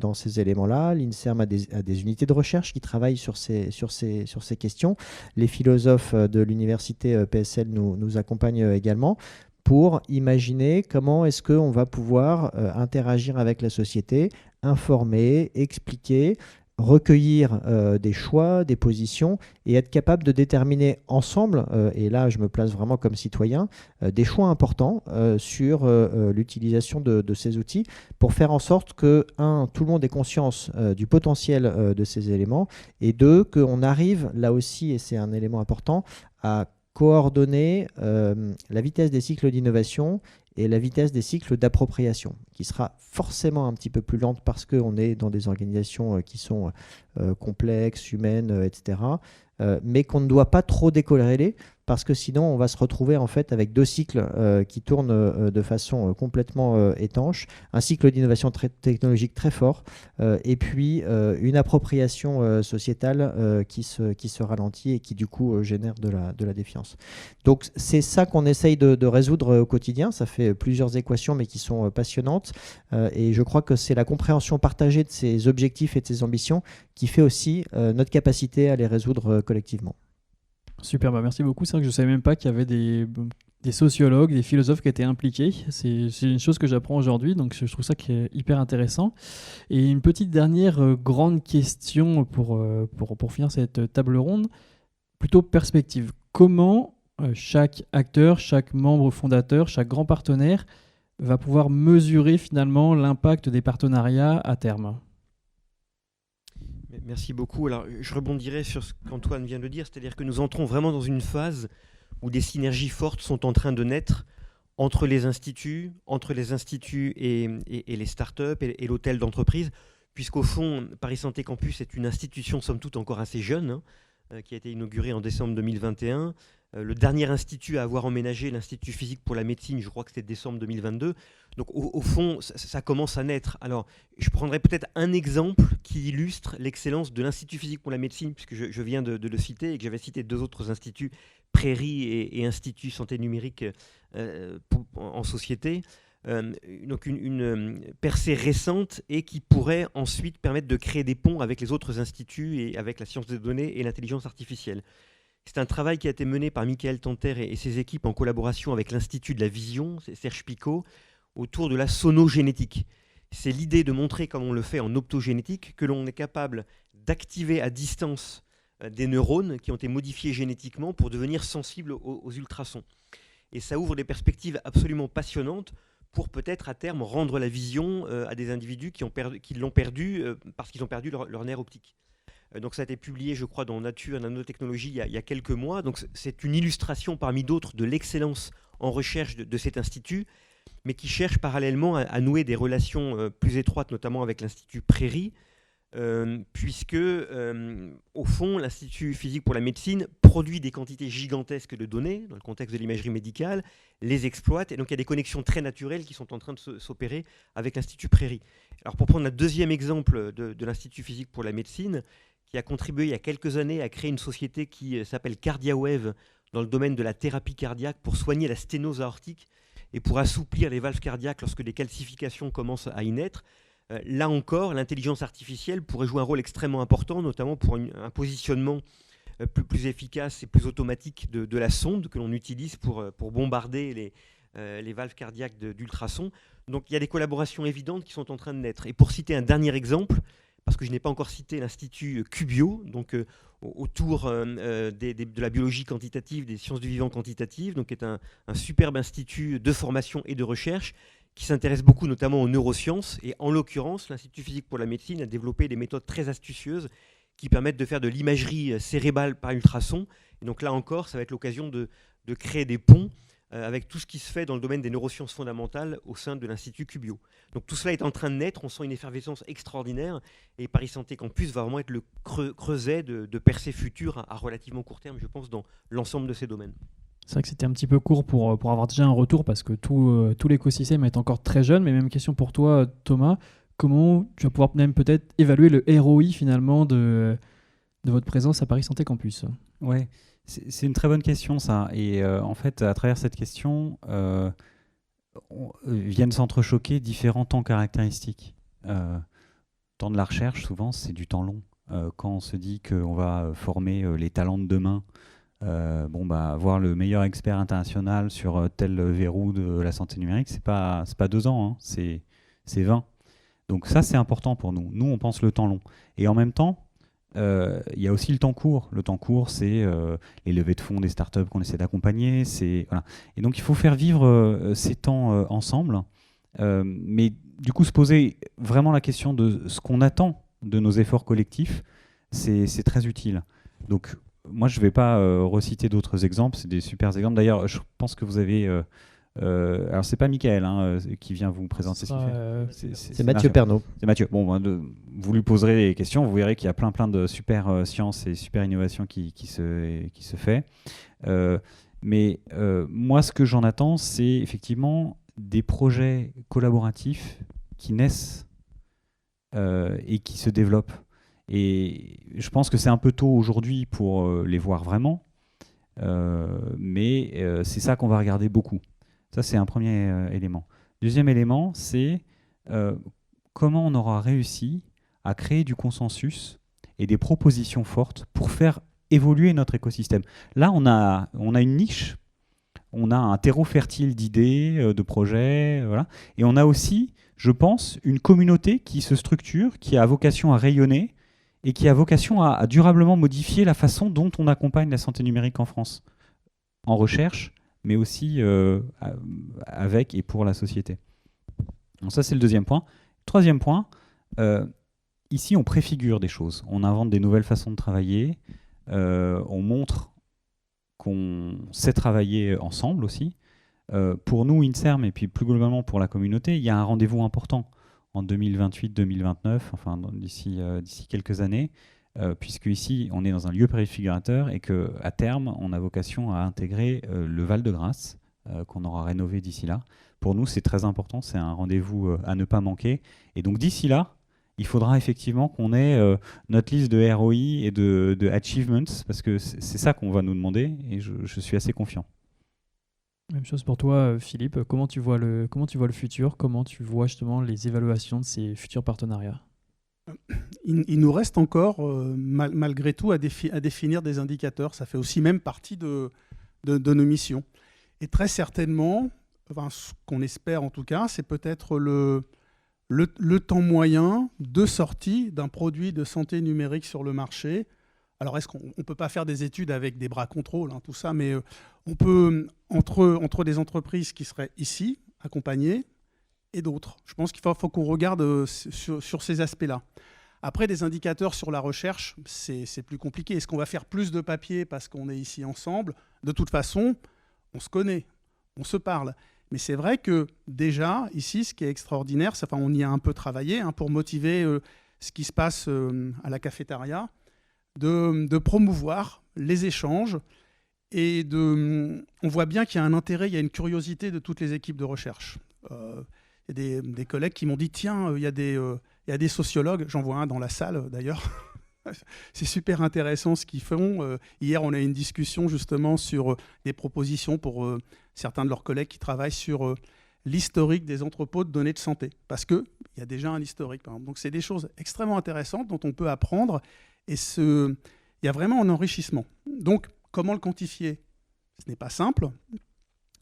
dans ces éléments-là. L'INSERM a des unités de recherche qui travaillent sur ces questions. Les philosophes de l'université PSL nous accompagnent également pour imaginer comment est-ce qu'on va pouvoir interagir avec la société, informer, expliquer, recueillir des choix, des positions et être capable de déterminer ensemble, et là je me place vraiment comme citoyen, des choix importants sur l'utilisation de ces outils pour faire en sorte que, un, tout le monde ait conscience du potentiel de ces éléments, et deux, qu'on arrive là aussi, et c'est un élément important, à coordonner la vitesse des cycles d'innovation et la vitesse des cycles d'appropriation, qui sera forcément un petit peu plus lente parce qu'on est dans des organisations qui sont complexes, humaines, etc., mais qu'on ne doit pas trop décorréler, parce que sinon on va se retrouver en fait avec deux cycles qui tournent de façon complètement étanche, un cycle d'innovation technologique très fort, et puis une appropriation sociétale qui se ralentit et qui du coup génère de la défiance. Donc c'est ça qu'on essaye de résoudre au quotidien. Ça fait plusieurs équations mais qui sont passionnantes, et je crois que c'est la compréhension partagée de ces objectifs et de ces ambitions qui fait aussi notre capacité à les résoudre collectivement. Super, merci beaucoup. C'est vrai que je ne savais même pas qu'il y avait des sociologues, des philosophes qui étaient impliqués. C'est une chose que j'apprends aujourd'hui, donc je trouve ça qui est hyper intéressant. Et une petite dernière grande question pour finir cette table ronde, plutôt perspective. Comment chaque acteur, chaque membre fondateur, chaque grand partenaire va pouvoir mesurer finalement l'impact des partenariats à terme ? Merci beaucoup. Alors, je rebondirai sur ce qu'Antoine vient de dire, c'est-à-dire que nous entrons vraiment dans une phase où des synergies fortes sont en train de naître entre les instituts et les startups et l'hôtel d'entreprise, puisqu'au fond, Paris Santé Campus est une institution, somme toute, encore assez jeune, qui a été inaugurée en décembre 2021. Le dernier institut à avoir emménagé, l'Institut physique pour la médecine, je crois que c'était décembre 2022. Donc au fond, ça commence à naître. Alors, je prendrai peut-être un exemple qui illustre l'excellence de l'Institut physique pour la médecine, puisque je viens de le citer et que j'avais cité deux autres instituts, Prairie et Institut santé numérique en société. donc une percée récente et qui pourrait ensuite permettre de créer des ponts avec les autres instituts et avec la science des données et l'intelligence artificielle. C'est un travail qui a été mené par Michael Tanter et ses équipes en collaboration avec l'Institut de la Vision, Serge Picot, autour de la sonogénétique. C'est l'idée de montrer, comme on le fait en optogénétique, que l'on est capable d'activer à distance des neurones qui ont été modifiés génétiquement pour devenir sensibles aux ultrasons. Et ça ouvre des perspectives absolument passionnantes pour peut-être à terme rendre la vision à des individus qui l'ont perdu parce qu'ils ont perdu leur nerf optique. Donc ça a été publié, je crois, dans Nature Nanotechnologie il y a quelques mois. Donc c'est une illustration parmi d'autres de l'excellence en recherche de cet institut, mais qui cherche parallèlement à nouer des relations plus étroites, notamment avec l'Institut Prairie, puisque, au fond, l'Institut physique pour la médecine produit des quantités gigantesques de données dans le contexte de l'imagerie médicale, les exploite, et donc il y a des connexions très naturelles qui sont en train de s'opérer avec l'Institut Prairie. Alors pour prendre un deuxième exemple de l'Institut physique pour la médecine, qui a contribué il y a quelques années à créer une société qui s'appelle CardiaWave dans le domaine de la thérapie cardiaque pour soigner la sténose aortique et pour assouplir les valves cardiaques lorsque des calcifications commencent à y naître. Là encore, l'intelligence artificielle pourrait jouer un rôle extrêmement important, notamment pour un positionnement plus efficace et plus automatique de la sonde que l'on utilise pour bombarder les valves cardiaques d'ultrasons. Donc il y a des collaborations évidentes qui sont en train de naître. Et pour citer un dernier exemple, parce que je n'ai pas encore cité l'Institut Cubio, donc autour de la biologie quantitative, des sciences du vivant quantitatives, donc qui est un superbe institut de formation et de recherche qui s'intéresse beaucoup notamment aux neurosciences. Et en l'occurrence, l'Institut physique pour la médecine a développé des méthodes très astucieuses qui permettent de faire de l'imagerie cérébrale par ultrasons. Et donc là encore, ça va être l'occasion de créer des ponts avec tout ce qui se fait dans le domaine des neurosciences fondamentales au sein de l'Institut Cubio. Donc tout cela est en train de naître, on sent une effervescence extraordinaire, et Paris Santé Campus va vraiment être le creuset de percées futures à relativement court terme, je pense, dans l'ensemble de ces domaines. C'est vrai que c'était un petit peu court pour avoir déjà un retour, parce que tout l'écosystème est encore très jeune, mais même question pour toi, Thomas, comment tu vas pouvoir même peut-être évaluer le ROI finalement de votre présence à Paris Santé Campus? Ouais. C'est une très bonne question, ça. Et en fait, à travers cette question, viennent s'entrechoquer différents temps caractéristiques. Temps de la recherche, souvent, c'est du temps long. Quand on se dit qu'on va former les talents de demain, voir le meilleur expert international sur tel verrou de la santé numérique, c'est pas 2 ans, hein, c'est 20. Donc ça, c'est important pour nous. Nous, on pense le temps long. Et en même temps, il y a aussi le temps court. Le temps court, c'est les levées de fonds des startups qu'on essaie d'accompagner. Voilà. Et donc, il faut faire vivre ces temps ensemble. Mais du coup, se poser vraiment la question de ce qu'on attend de nos efforts collectifs, c'est très utile. Donc, moi, je ne vais pas reciter d'autres exemples. C'est des super exemples. D'ailleurs, je pense que vous avez... alors, c'est pas Michael qui vient vous présenter ce qu'il fait. C'est Mathieu Pernaut. C'est Mathieu. Bon, vous lui poserez des questions. Vous verrez qu'il y a plein de super sciences et super innovations qui se fait. Mais moi, ce que j'en attends, c'est effectivement des projets collaboratifs qui naissent et qui se développent. Et je pense que c'est un peu tôt aujourd'hui pour les voir vraiment. Mais c'est ça qu'on va regarder beaucoup. Ça, c'est un premier élément. Deuxième élément, c'est comment on aura réussi à créer du consensus et des propositions fortes pour faire évoluer notre écosystème. Là, on a une niche, on a un terreau fertile d'idées, de projets, voilà. Et on a aussi, je pense, une communauté qui se structure, qui a vocation à rayonner et qui a vocation à durablement modifier la façon dont on accompagne la santé numérique en France, en recherche, mais aussi avec et pour la société. Donc ça, c'est le deuxième point. Troisième point, ici, on préfigure des choses. On invente des nouvelles façons de travailler. On montre qu'on sait travailler ensemble aussi. Pour nous, INSERM, et puis plus globalement pour la communauté, il y a un rendez-vous important en 2028-2029, enfin d'ici quelques années, puisque ici, on est dans un lieu préfigurateur et qu'à terme, on a vocation à intégrer le Val-de-Grâce, qu'on aura rénové d'ici là. Pour nous, c'est très important, c'est un rendez-vous à ne pas manquer. Et donc d'ici là, il faudra effectivement qu'on ait notre liste de ROI et de achievements, parce que c'est ça qu'on va nous demander, et je suis assez confiant. Même chose pour toi, Philippe. Comment tu vois le futur? Comment tu vois justement les évaluations de ces futurs partenariats? Il nous reste encore, malgré tout, à définir des indicateurs. Ça fait aussi même partie de nos missions. Et très certainement, enfin, ce qu'on espère en tout cas, c'est peut-être le temps moyen de sortie d'un produit de santé numérique sur le marché. Alors, est-ce qu'on ne peut pas faire des études avec des bras contrôle, tout ça, mais on peut, entre des entreprises qui seraient ici, accompagnées, et d'autres. Je pense qu'il faut qu'on regarde sur ces aspects-là. Après, des indicateurs sur la recherche, c'est plus compliqué. Est-ce qu'on va faire plus de papier parce qu'on est ici ensemble? De toute façon, on se connaît, on se parle. Mais c'est vrai que déjà, ici, ce qui est extraordinaire, enfin, on y a un peu travaillé pour motiver ce qui se passe à la cafétéria, de promouvoir les échanges. Et on voit bien qu'il y a un intérêt, il y a une curiosité de toutes les équipes de recherche. Il y a des collègues qui m'ont dit, tiens, il y a des sociologues, j'en vois un dans la salle d'ailleurs. C'est super intéressant ce qu'ils font. Hier, on a eu une discussion justement sur des propositions pour certains de leurs collègues qui travaillent sur l'historique des entrepôts de données de santé. Parce qu'il y a déjà un historique, par exemple. Donc, c'est des choses extrêmement intéressantes dont on peut apprendre. Et il y a vraiment un enrichissement. Donc, comment le quantifier? Ce n'est pas simple.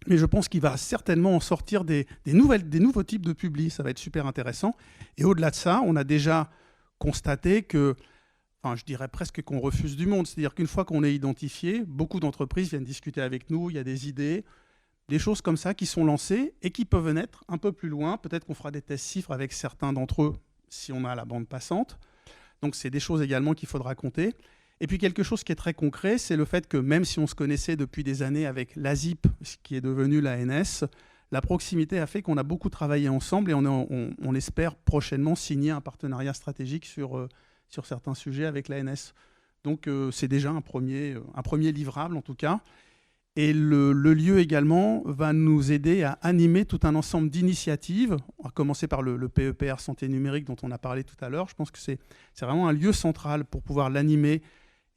Mais je pense qu'il va certainement en sortir des nouveaux types de publis. Ça va être super intéressant. Et au-delà de ça, on a déjà constaté que, enfin, je dirais presque qu'on refuse du monde. C'est-à-dire qu'une fois qu'on est identifié, beaucoup d'entreprises viennent discuter avec nous. Il y a des idées, des choses comme ça qui sont lancées et qui peuvent naître un peu plus loin. Peut-être qu'on fera des tests chiffres avec certains d'entre eux si on a la bande passante. Donc, c'est des choses également qu'il faudra compter. Et puis quelque chose qui est très concret, c'est le fait que même si on se connaissait depuis des années avec l'ASIP, ce qui est devenu l'ANS, la proximité a fait qu'on a beaucoup travaillé ensemble et on espère prochainement signer un partenariat stratégique sur certains sujets avec l'ANS. Donc c'est déjà un premier livrable en tout cas. Et le lieu également va nous aider à animer tout un ensemble d'initiatives, à commencer par le PEPR Santé Numérique dont on a parlé tout à l'heure. Je pense que c'est vraiment un lieu central pour pouvoir l'animer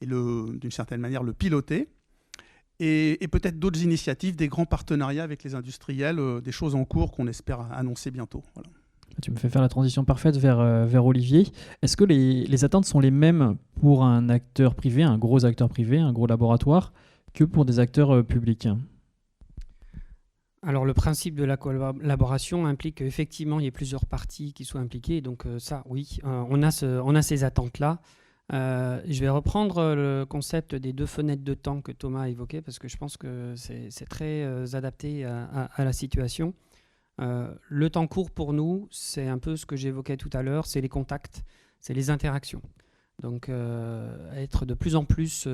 et d'une certaine manière le piloter, et peut-être d'autres initiatives, des grands partenariats avec les industriels, des choses en cours qu'on espère annoncer bientôt. Voilà. Tu me fais faire la transition parfaite vers Olivier. Est-ce que les attentes sont les mêmes pour un acteur privé, un gros acteur privé, un gros laboratoire, que pour des acteurs publics? Alors le principe de la collaboration implique qu'effectivement il y ait plusieurs parties qui soient impliquées, donc ça oui, on a ces attentes-là. Je vais reprendre le concept des 2 fenêtres de temps que Thomas a évoqué parce que je pense que c'est très adapté à la situation. Le temps court pour nous, c'est un peu ce que j'évoquais tout à l'heure, c'est les contacts, c'est les interactions. Donc être de plus en plus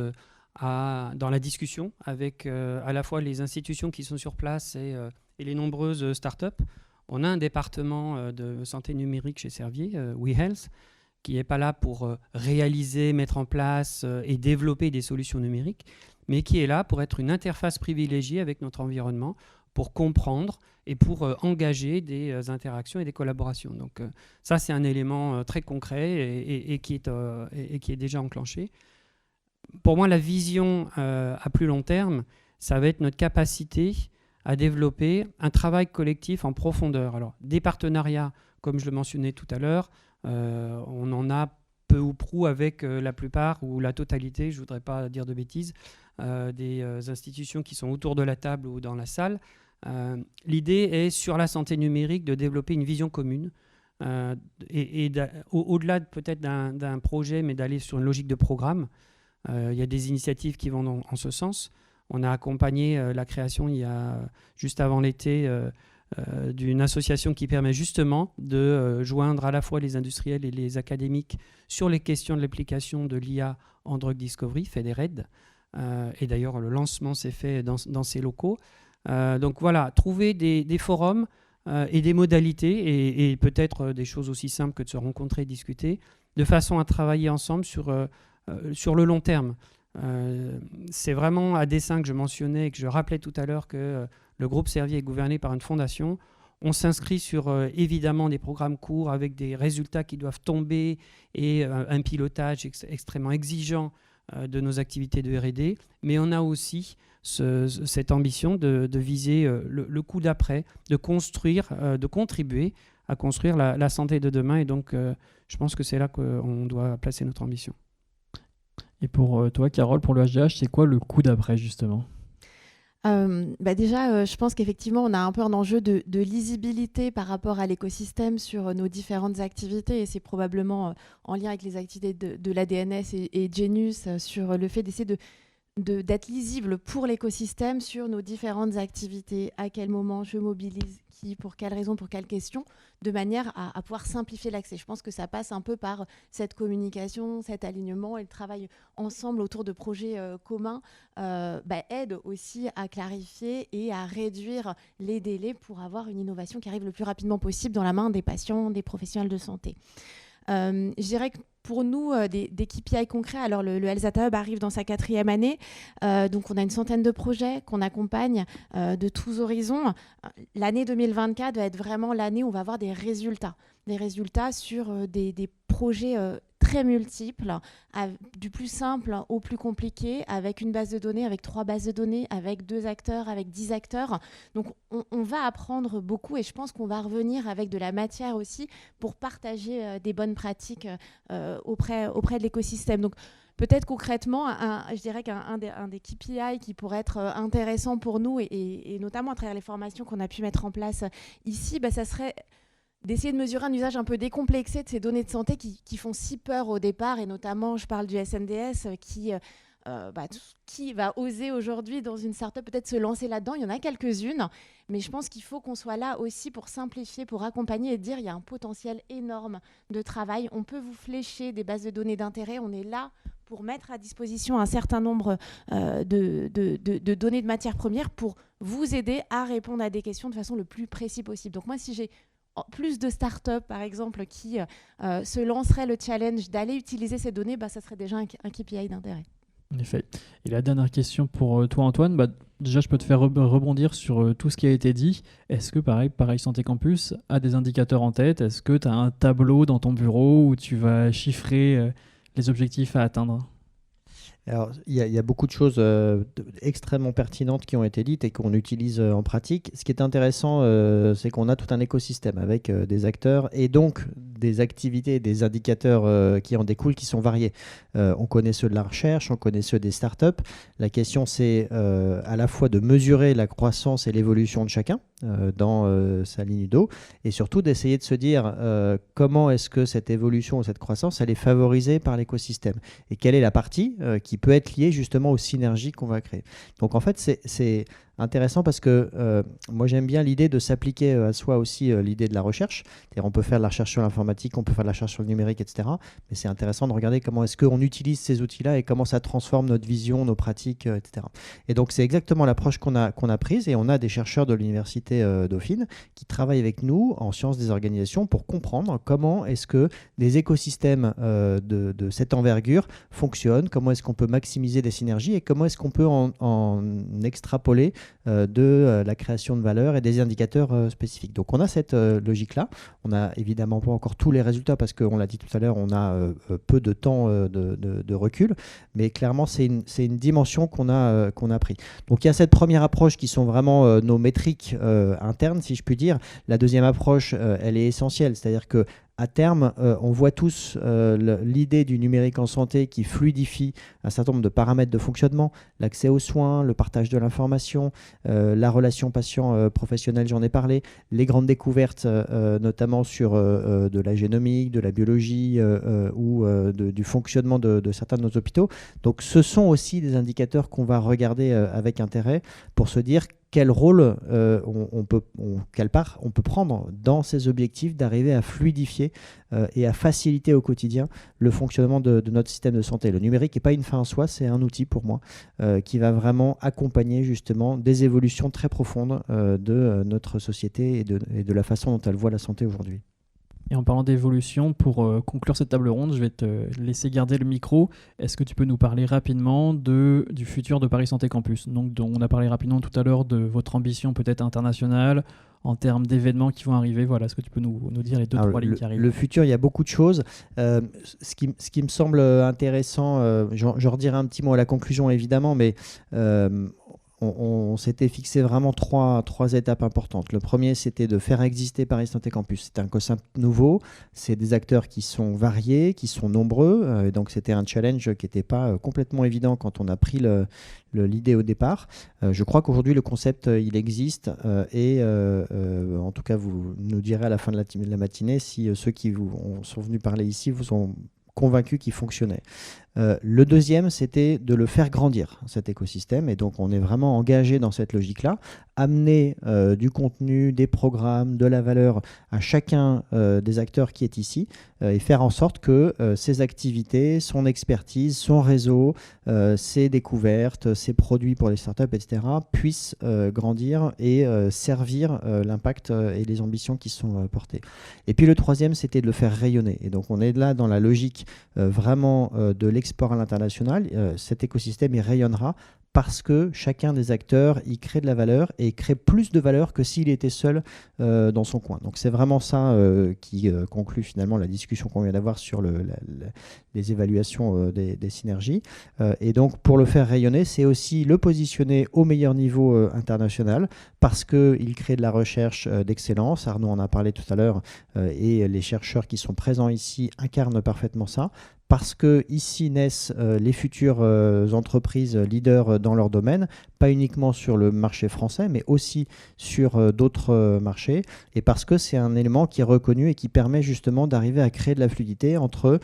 dans la discussion avec à la fois les institutions qui sont sur place et les nombreuses startups. On a un département de santé numérique chez Servier, WeHealth, qui n'est pas là pour réaliser, mettre en place et développer des solutions numériques, mais qui est là pour être une interface privilégiée avec notre environnement, pour comprendre et pour engager des interactions et des collaborations. Donc ça, c'est un élément très concret et qui est déjà enclenché. Pour moi, la vision à plus long terme, ça va être notre capacité à développer un travail collectif en profondeur. Alors, des partenariats, comme je le mentionnais tout à l'heure, on en a peu ou prou avec la plupart ou la totalité, je ne voudrais pas dire de bêtises, des institutions qui sont autour de la table ou dans la salle. L'idée est, sur la santé numérique, de développer une vision commune et au-delà peut-être d'un projet, mais d'aller sur une logique de programme. Il y a des initiatives qui vont en ce sens. On a accompagné la création, juste avant l'été, d'une association qui permet justement de joindre à la fois les industriels et les académiques sur les questions de l'application de l'IA en drug discovery, FEDERED. Et d'ailleurs, le lancement s'est fait dans ces locaux. Donc voilà, trouver des forums et des modalités et peut-être des choses aussi simples que de se rencontrer et discuter, de façon à travailler ensemble sur le long terme. C'est vraiment à dessein que je mentionnais et que je rappelais tout à l'heure que le groupe Servier est gouverné par une fondation. On s'inscrit sur évidemment des programmes courts avec des résultats qui doivent tomber et un pilotage extrêmement exigeant de nos activités de R&D, mais on a aussi cette ambition de viser le coup d'après, de construire, de contribuer à construire la santé de demain. Et donc, je pense que c'est là qu'on doit placer notre ambition. Et pour toi, Carole, pour le HDH, c'est quoi le coup d'après, justement ? Déjà, je pense qu'effectivement, on a un peu un enjeu de lisibilité par rapport à l'écosystème sur nos différentes activités, et c'est probablement en lien avec les activités de l'ADNS et Genus sur le fait d'essayer d'être lisible pour l'écosystème sur nos différentes activités, à quel moment je mobilise qui, pour quelle raison, pour quelle question, de manière à pouvoir simplifier l'accès. Je pense que ça passe un peu par cette communication, cet alignement et le travail ensemble autour de projets communs aide aussi à clarifier et à réduire les délais pour avoir une innovation qui arrive le plus rapidement possible dans la main des patients, des professionnels de santé. Je dirais que pour nous, des KPI concrets, alors le Health Data Hub arrive dans sa 4e année, donc on a une centaine de projets qu'on accompagne de tous horizons. L'année 2024 va être vraiment l'année où on va avoir des résultats sur des projets très multiples, du plus simple au plus compliqué, avec une base de données, avec 3 bases de données, avec 2 acteurs, avec 10 acteurs. Donc on va apprendre beaucoup, et je pense qu'on va revenir avec de la matière aussi pour partager des bonnes pratiques auprès de l'écosystème. Donc peut-être concrètement, je dirais qu'un des KPI qui pourrait être intéressant pour nous, et notamment à travers les formations qu'on a pu mettre en place ici, ça serait d'essayer de mesurer un usage un peu décomplexé de ces données de santé qui font si peur au départ, et notamment, je parle du SNDS, qui va oser aujourd'hui dans une startup peut-être se lancer là-dedans. Il y en a quelques-unes, mais je pense qu'il faut qu'on soit là aussi pour simplifier, pour accompagner et dire il y a un potentiel énorme de travail. On peut vous flécher des bases de données d'intérêt, on est là pour mettre à disposition un certain nombre de données de matières premières pour vous aider à répondre à des questions de façon le plus précise possible. Donc moi, si j'ai plus de startups, par exemple, qui se lanceraient le challenge d'aller utiliser ces données, ça serait déjà un KPI d'intérêt. En effet. Et la dernière question pour toi, Antoine. Déjà, je peux te faire rebondir sur tout ce qui a été dit. Est-ce que, Paris Santé Campus a des indicateurs en tête ? Est-ce que tu as un tableau dans ton bureau où tu vas chiffrer les objectifs à atteindre ? Alors, il y a beaucoup de choses extrêmement pertinentes qui ont été dites et qu'on utilise en pratique. Ce qui est intéressant, c'est qu'on a tout un écosystème avec des acteurs et donc des activités, des indicateurs qui en découlent, qui sont variés. On connaît ceux de la recherche, on connaît ceux des startups. La question, c'est à la fois de mesurer la croissance et l'évolution de chacun dans sa ligne d'eau, et surtout d'essayer de se dire comment est-ce que cette évolution ou cette croissance, elle est favorisée par l'écosystème, et quelle est la partie qui peut être liée justement aux synergies qu'on va créer. Donc en fait, c'est intéressant parce que moi j'aime bien l'idée de s'appliquer à soi aussi l'idée de la recherche. C'est-à-dire, on peut faire de la recherche sur l'informatique, on peut faire de la recherche sur le numérique, etc. Mais c'est intéressant de regarder comment est-ce qu'on utilise ces outils-là et comment ça transforme notre vision, nos pratiques, etc. Et donc c'est exactement l'approche qu'on a prise, et on a des chercheurs de l'université Dauphine qui travaillent avec nous en sciences des organisations pour comprendre comment est-ce que des écosystèmes de cette envergure fonctionnent, comment est-ce qu'on peut maximiser des synergies et comment est-ce qu'on peut en extrapoler de la création de valeur et des indicateurs spécifiques. Donc on a cette logique-là. On n'a évidemment pas encore tous les résultats parce qu'on l'a dit tout à l'heure, on a peu de temps de recul, mais clairement c'est une dimension qu'on a pris. Donc il y a cette première approche qui sont vraiment nos métriques internes, si je puis dire. La deuxième approche, elle est essentielle, c'est-à-dire que à terme, on voit tous l'idée du numérique en santé qui fluidifie un certain nombre de paramètres de fonctionnement, l'accès aux soins, le partage de l'information, la relation patient-professionnel, j'en ai parlé, les grandes découvertes, notamment sur de la génomique, de la biologie ou du fonctionnement de certains de nos hôpitaux. Donc ce sont aussi des indicateurs qu'on va regarder avec intérêt pour se dire quel rôle quelle part on peut prendre dans ces objectifs d'arriver à fluidifier et à faciliter au quotidien le fonctionnement de notre système de santé. Le numérique n'est pas une fin en soi, c'est un outil pour moi qui va vraiment accompagner justement des évolutions très profondes de notre société et de la façon dont elle voit la santé aujourd'hui. Et en parlant d'évolution, pour conclure cette table ronde, je vais te laisser garder le micro. Est-ce que tu peux nous parler rapidement du futur de Paris Santé Campus ? Donc, on a parlé rapidement tout à l'heure de votre ambition peut-être internationale, en termes d'événements qui vont arriver. Voilà, est-ce que tu peux nous dire les 2-3 lignes qui arrivent ? Le futur, il y a beaucoup de choses. Ce qui me semble intéressant, je redirai un petit mot à la conclusion évidemment, mais on s'était fixé vraiment trois étapes importantes. Le premier, c'était de faire exister Paris Santé Campus. C'est un concept nouveau, c'est des acteurs qui sont variés, qui sont nombreux, et donc c'était un challenge qui n'était pas complètement évident quand on a pris l'idée au départ. Je crois qu'aujourd'hui, le concept, il existe, et en tout cas, vous nous direz à la fin de la matinée si ceux qui sont venus parler ici vous ont convaincu qu'il fonctionnait. Le deuxième, c'était de le faire grandir, cet écosystème. Et donc, on est vraiment engagé dans cette logique-là. Amener du contenu, des programmes, de la valeur à chacun des acteurs qui est ici et faire en sorte que ses activités, son expertise, son réseau, ses découvertes, ses produits pour les startups, etc., puissent grandir et servir l'impact et les ambitions qui sont portées. Et puis, le troisième, c'était de le faire rayonner. Et donc, on est là dans la logique vraiment de l'export à l'international. Cet écosystème, il rayonnera parce que chacun des acteurs y crée de la valeur et crée plus de valeur que s'il était seul dans son coin. Donc c'est vraiment ça qui conclut finalement la discussion qu'on vient d'avoir sur les évaluations des synergies. Et donc pour le faire rayonner, c'est aussi le positionner au meilleur niveau international parce qu'il crée de la recherche d'excellence. Arnaud en a parlé tout à l'heure et les chercheurs qui sont présents ici incarnent parfaitement ça. Parce que ici naissent les futures entreprises leaders dans leur domaine, pas uniquement sur le marché français, mais aussi sur d'autres marchés, et parce que c'est un élément qui est reconnu et qui permet justement d'arriver à créer de la fluidité entre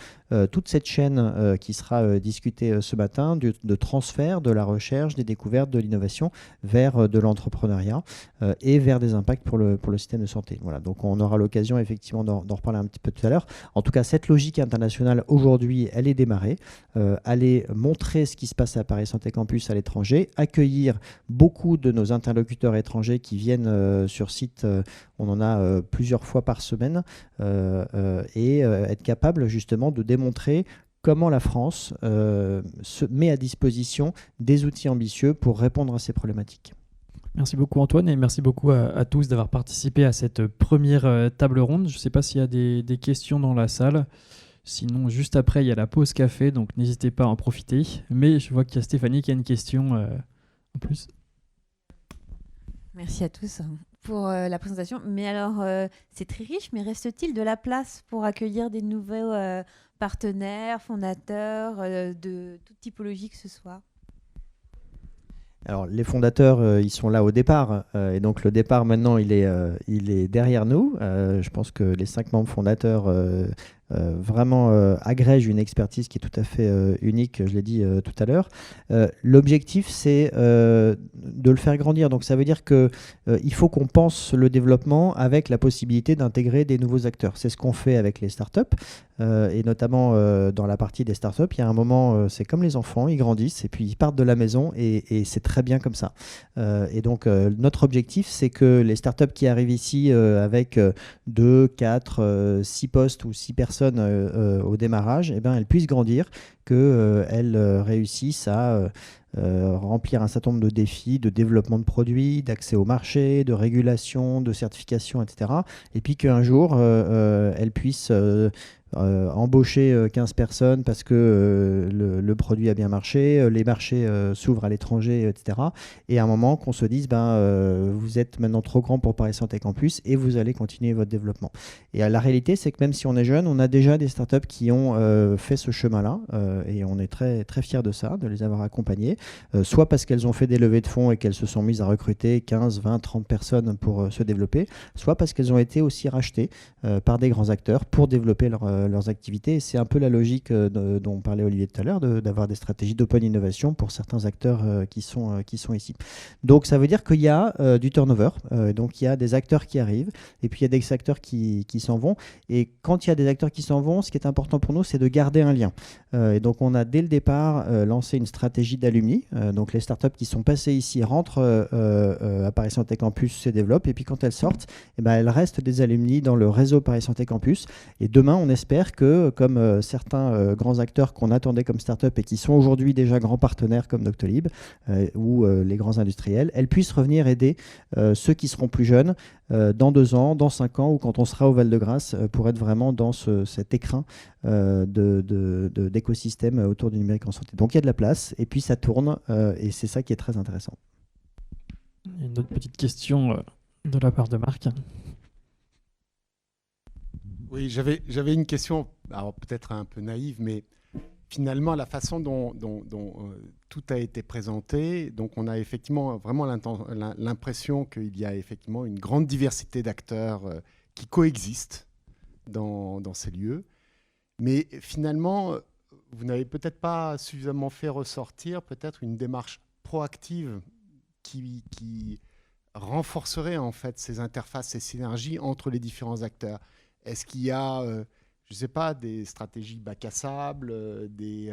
toute cette chaîne qui sera discutée ce matin, de transfert de la recherche, des découvertes, de l'innovation vers de l'entrepreneuriat et vers des impacts pour le système de santé. Voilà, donc on aura l'occasion effectivement d'en reparler un petit peu tout à l'heure. En tout cas, cette logique internationale aujourd'hui, elle est démarrée, aller montrer ce qui se passe à Paris Santé Campus à l'étranger, accueillir beaucoup de nos interlocuteurs étrangers qui viennent sur site, on en a plusieurs fois par semaine, et être capable justement de démontrer comment la France se met à disposition des outils ambitieux pour répondre à ces problématiques. Merci beaucoup Antoine et merci beaucoup à tous d'avoir participé à cette première table ronde. Je ne sais pas s'il y a des questions dans la salle. Sinon, juste après, il y a la pause café, donc n'hésitez pas à en profiter. Mais je vois qu'il y a Stéphanie qui a une question en plus. Merci à tous pour la présentation. Mais alors, c'est très riche, mais reste-t-il de la place pour accueillir des nouveaux partenaires, fondateurs, de toute typologie que ce soit ? Alors, les fondateurs, ils sont là au départ. Et donc, le départ, maintenant, il est derrière nous. Je pense que les 5 membres fondateurs vraiment agrègent une expertise qui est tout à fait unique, je l'ai dit tout à l'heure. L'objectif, c'est de le faire grandir. Donc, ça veut dire qu'il faut qu'on pense le développement avec la possibilité d'intégrer des nouveaux acteurs. C'est ce qu'on fait avec les startups. Et notamment dans la partie des startups, il y a un moment, c'est comme les enfants, ils grandissent et puis ils partent de la maison et c'est très bien comme ça. Et donc, notre objectif, c'est que les startups qui arrivent ici avec 2, 4, 6 postes ou 6 personnes au démarrage, eh ben, elles puissent grandir, qu'elles réussissent à remplir un certain nombre de défis de développement de produits, d'accès au marché, de régulation, de certification, etc. Et puis qu'un jour, elles puissent embaucher 15 personnes parce que le produit a bien marché, les marchés s'ouvrent à l'étranger, etc. Et à un moment qu'on se dise, vous êtes maintenant trop grand pour Paris Santé Campus et vous allez continuer votre développement. Et la réalité, c'est que même si on est jeune, on a déjà des startups qui ont fait ce chemin-là et on est très, très fiers de ça, de les avoir accompagnés, soit parce qu'elles ont fait des levées de fonds et qu'elles se sont mises à recruter 15, 20, 30 personnes pour se développer, soit parce qu'elles ont été aussi rachetées par des grands acteurs pour développer leurs activités. Et c'est un peu la logique dont parlait Olivier tout à l'heure, d'avoir des stratégies d'open innovation pour certains acteurs qui sont ici. Donc ça veut dire qu'il y a du turnover, donc il y a des acteurs qui arrivent et puis il y a des acteurs qui s'en vont. Et quand il y a des acteurs qui s'en vont, ce qui est important pour nous, c'est de garder un lien. Et donc on a dès le départ lancé une stratégie d'alumni. Donc les startups qui sont passées ici rentrent à Paris Santé Campus, se développent et puis quand elles sortent, elles restent des alumni dans le réseau Paris Santé Campus. Et demain, on espère que, comme certains grands acteurs qu'on attendait comme start-up et qui sont aujourd'hui déjà grands partenaires comme Doctolib ou les grands industriels, elles puissent revenir aider ceux qui seront plus jeunes dans 2 ans, dans 5 ans ou quand on sera au Val-de-Grâce pour être vraiment dans cet écrin d'écosystème autour du numérique en santé. Donc il y a de la place et puis ça tourne et c'est ça qui est très intéressant. Une autre petite question de la part de Marc. Oui, j'avais une question, alors peut-être un peu naïve, mais finalement, la façon dont tout a été présenté, donc on a effectivement vraiment l'impression qu'il y a effectivement une grande diversité d'acteurs qui coexistent dans ces lieux. Mais finalement, vous n'avez peut-être pas suffisamment fait ressortir peut-être une démarche proactive qui renforcerait en fait ces interfaces, ces synergies entre les différents acteurs. Est-ce qu'il y a, je ne sais pas, des stratégies bac à sable, des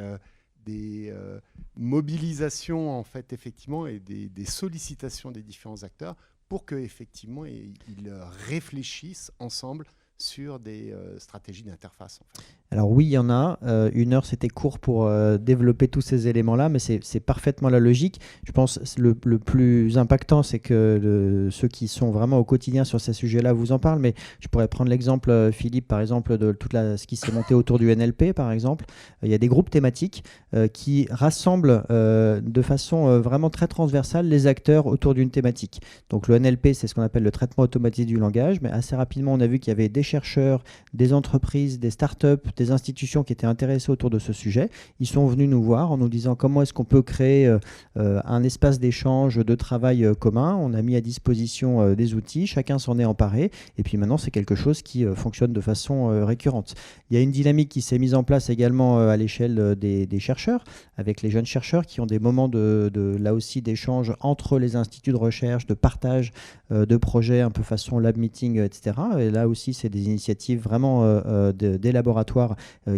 mobilisations en fait effectivement et des sollicitations des différents acteurs pour que effectivement ils réfléchissent ensemble sur des stratégies d'interface en fait. Alors oui, il y en a. 1 heure, c'était court pour développer tous ces éléments-là, mais c'est parfaitement la logique. Je pense que le plus impactant, c'est que ceux qui sont vraiment au quotidien sur ces sujets-là vous en parlent, mais je pourrais prendre l'exemple, Philippe, par exemple, de ce qui s'est monté autour du NLP, par exemple. Il y a des groupes thématiques qui rassemblent de façon vraiment très transversale les acteurs autour d'une thématique. Donc le NLP, c'est ce qu'on appelle le traitement automatisé du langage, mais assez rapidement, on a vu qu'il y avait des chercheurs, des entreprises, des startups, des institutions qui étaient intéressées autour de ce sujet. Ils sont venus nous voir en nous disant comment est-ce qu'on peut créer un espace d'échange, de travail commun. On a mis à disposition des outils, chacun s'en est emparé, et puis maintenant c'est quelque chose qui fonctionne de façon récurrente. Il y a une dynamique qui s'est mise en place également à l'échelle des chercheurs, avec les jeunes chercheurs qui ont des moments là aussi d'échange entre les instituts de recherche, de partage de projets un peu façon lab meeting, etc. Et là aussi c'est des initiatives vraiment des laboratoires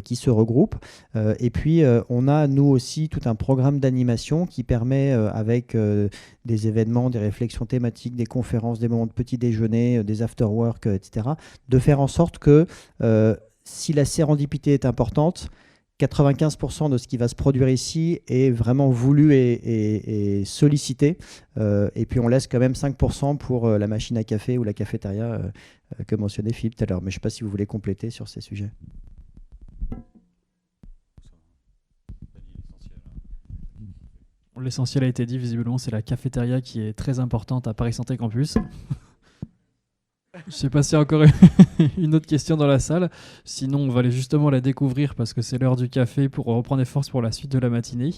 qui se regroupent. Et puis, on a, nous aussi, tout un programme d'animation qui permet, avec des événements, des réflexions thématiques, des conférences, des moments de petit déjeuner, des after-work, etc., de faire en sorte que, si la sérendipité est importante, 95% de ce qui va se produire ici est vraiment voulu et sollicité. Et puis, on laisse quand même 5% pour la machine à café ou la cafétéria que mentionnait Philippe tout à l'heure. Mais je ne sais pas si vous voulez compléter sur ces sujets. L'essentiel a été dit, visiblement, c'est la cafétéria qui est très importante à Paris Santé Campus. Je ne sais pas s'il y a encore une autre question dans la salle. Sinon, on va aller justement la découvrir parce que c'est l'heure du café pour reprendre des forces pour la suite de la matinée.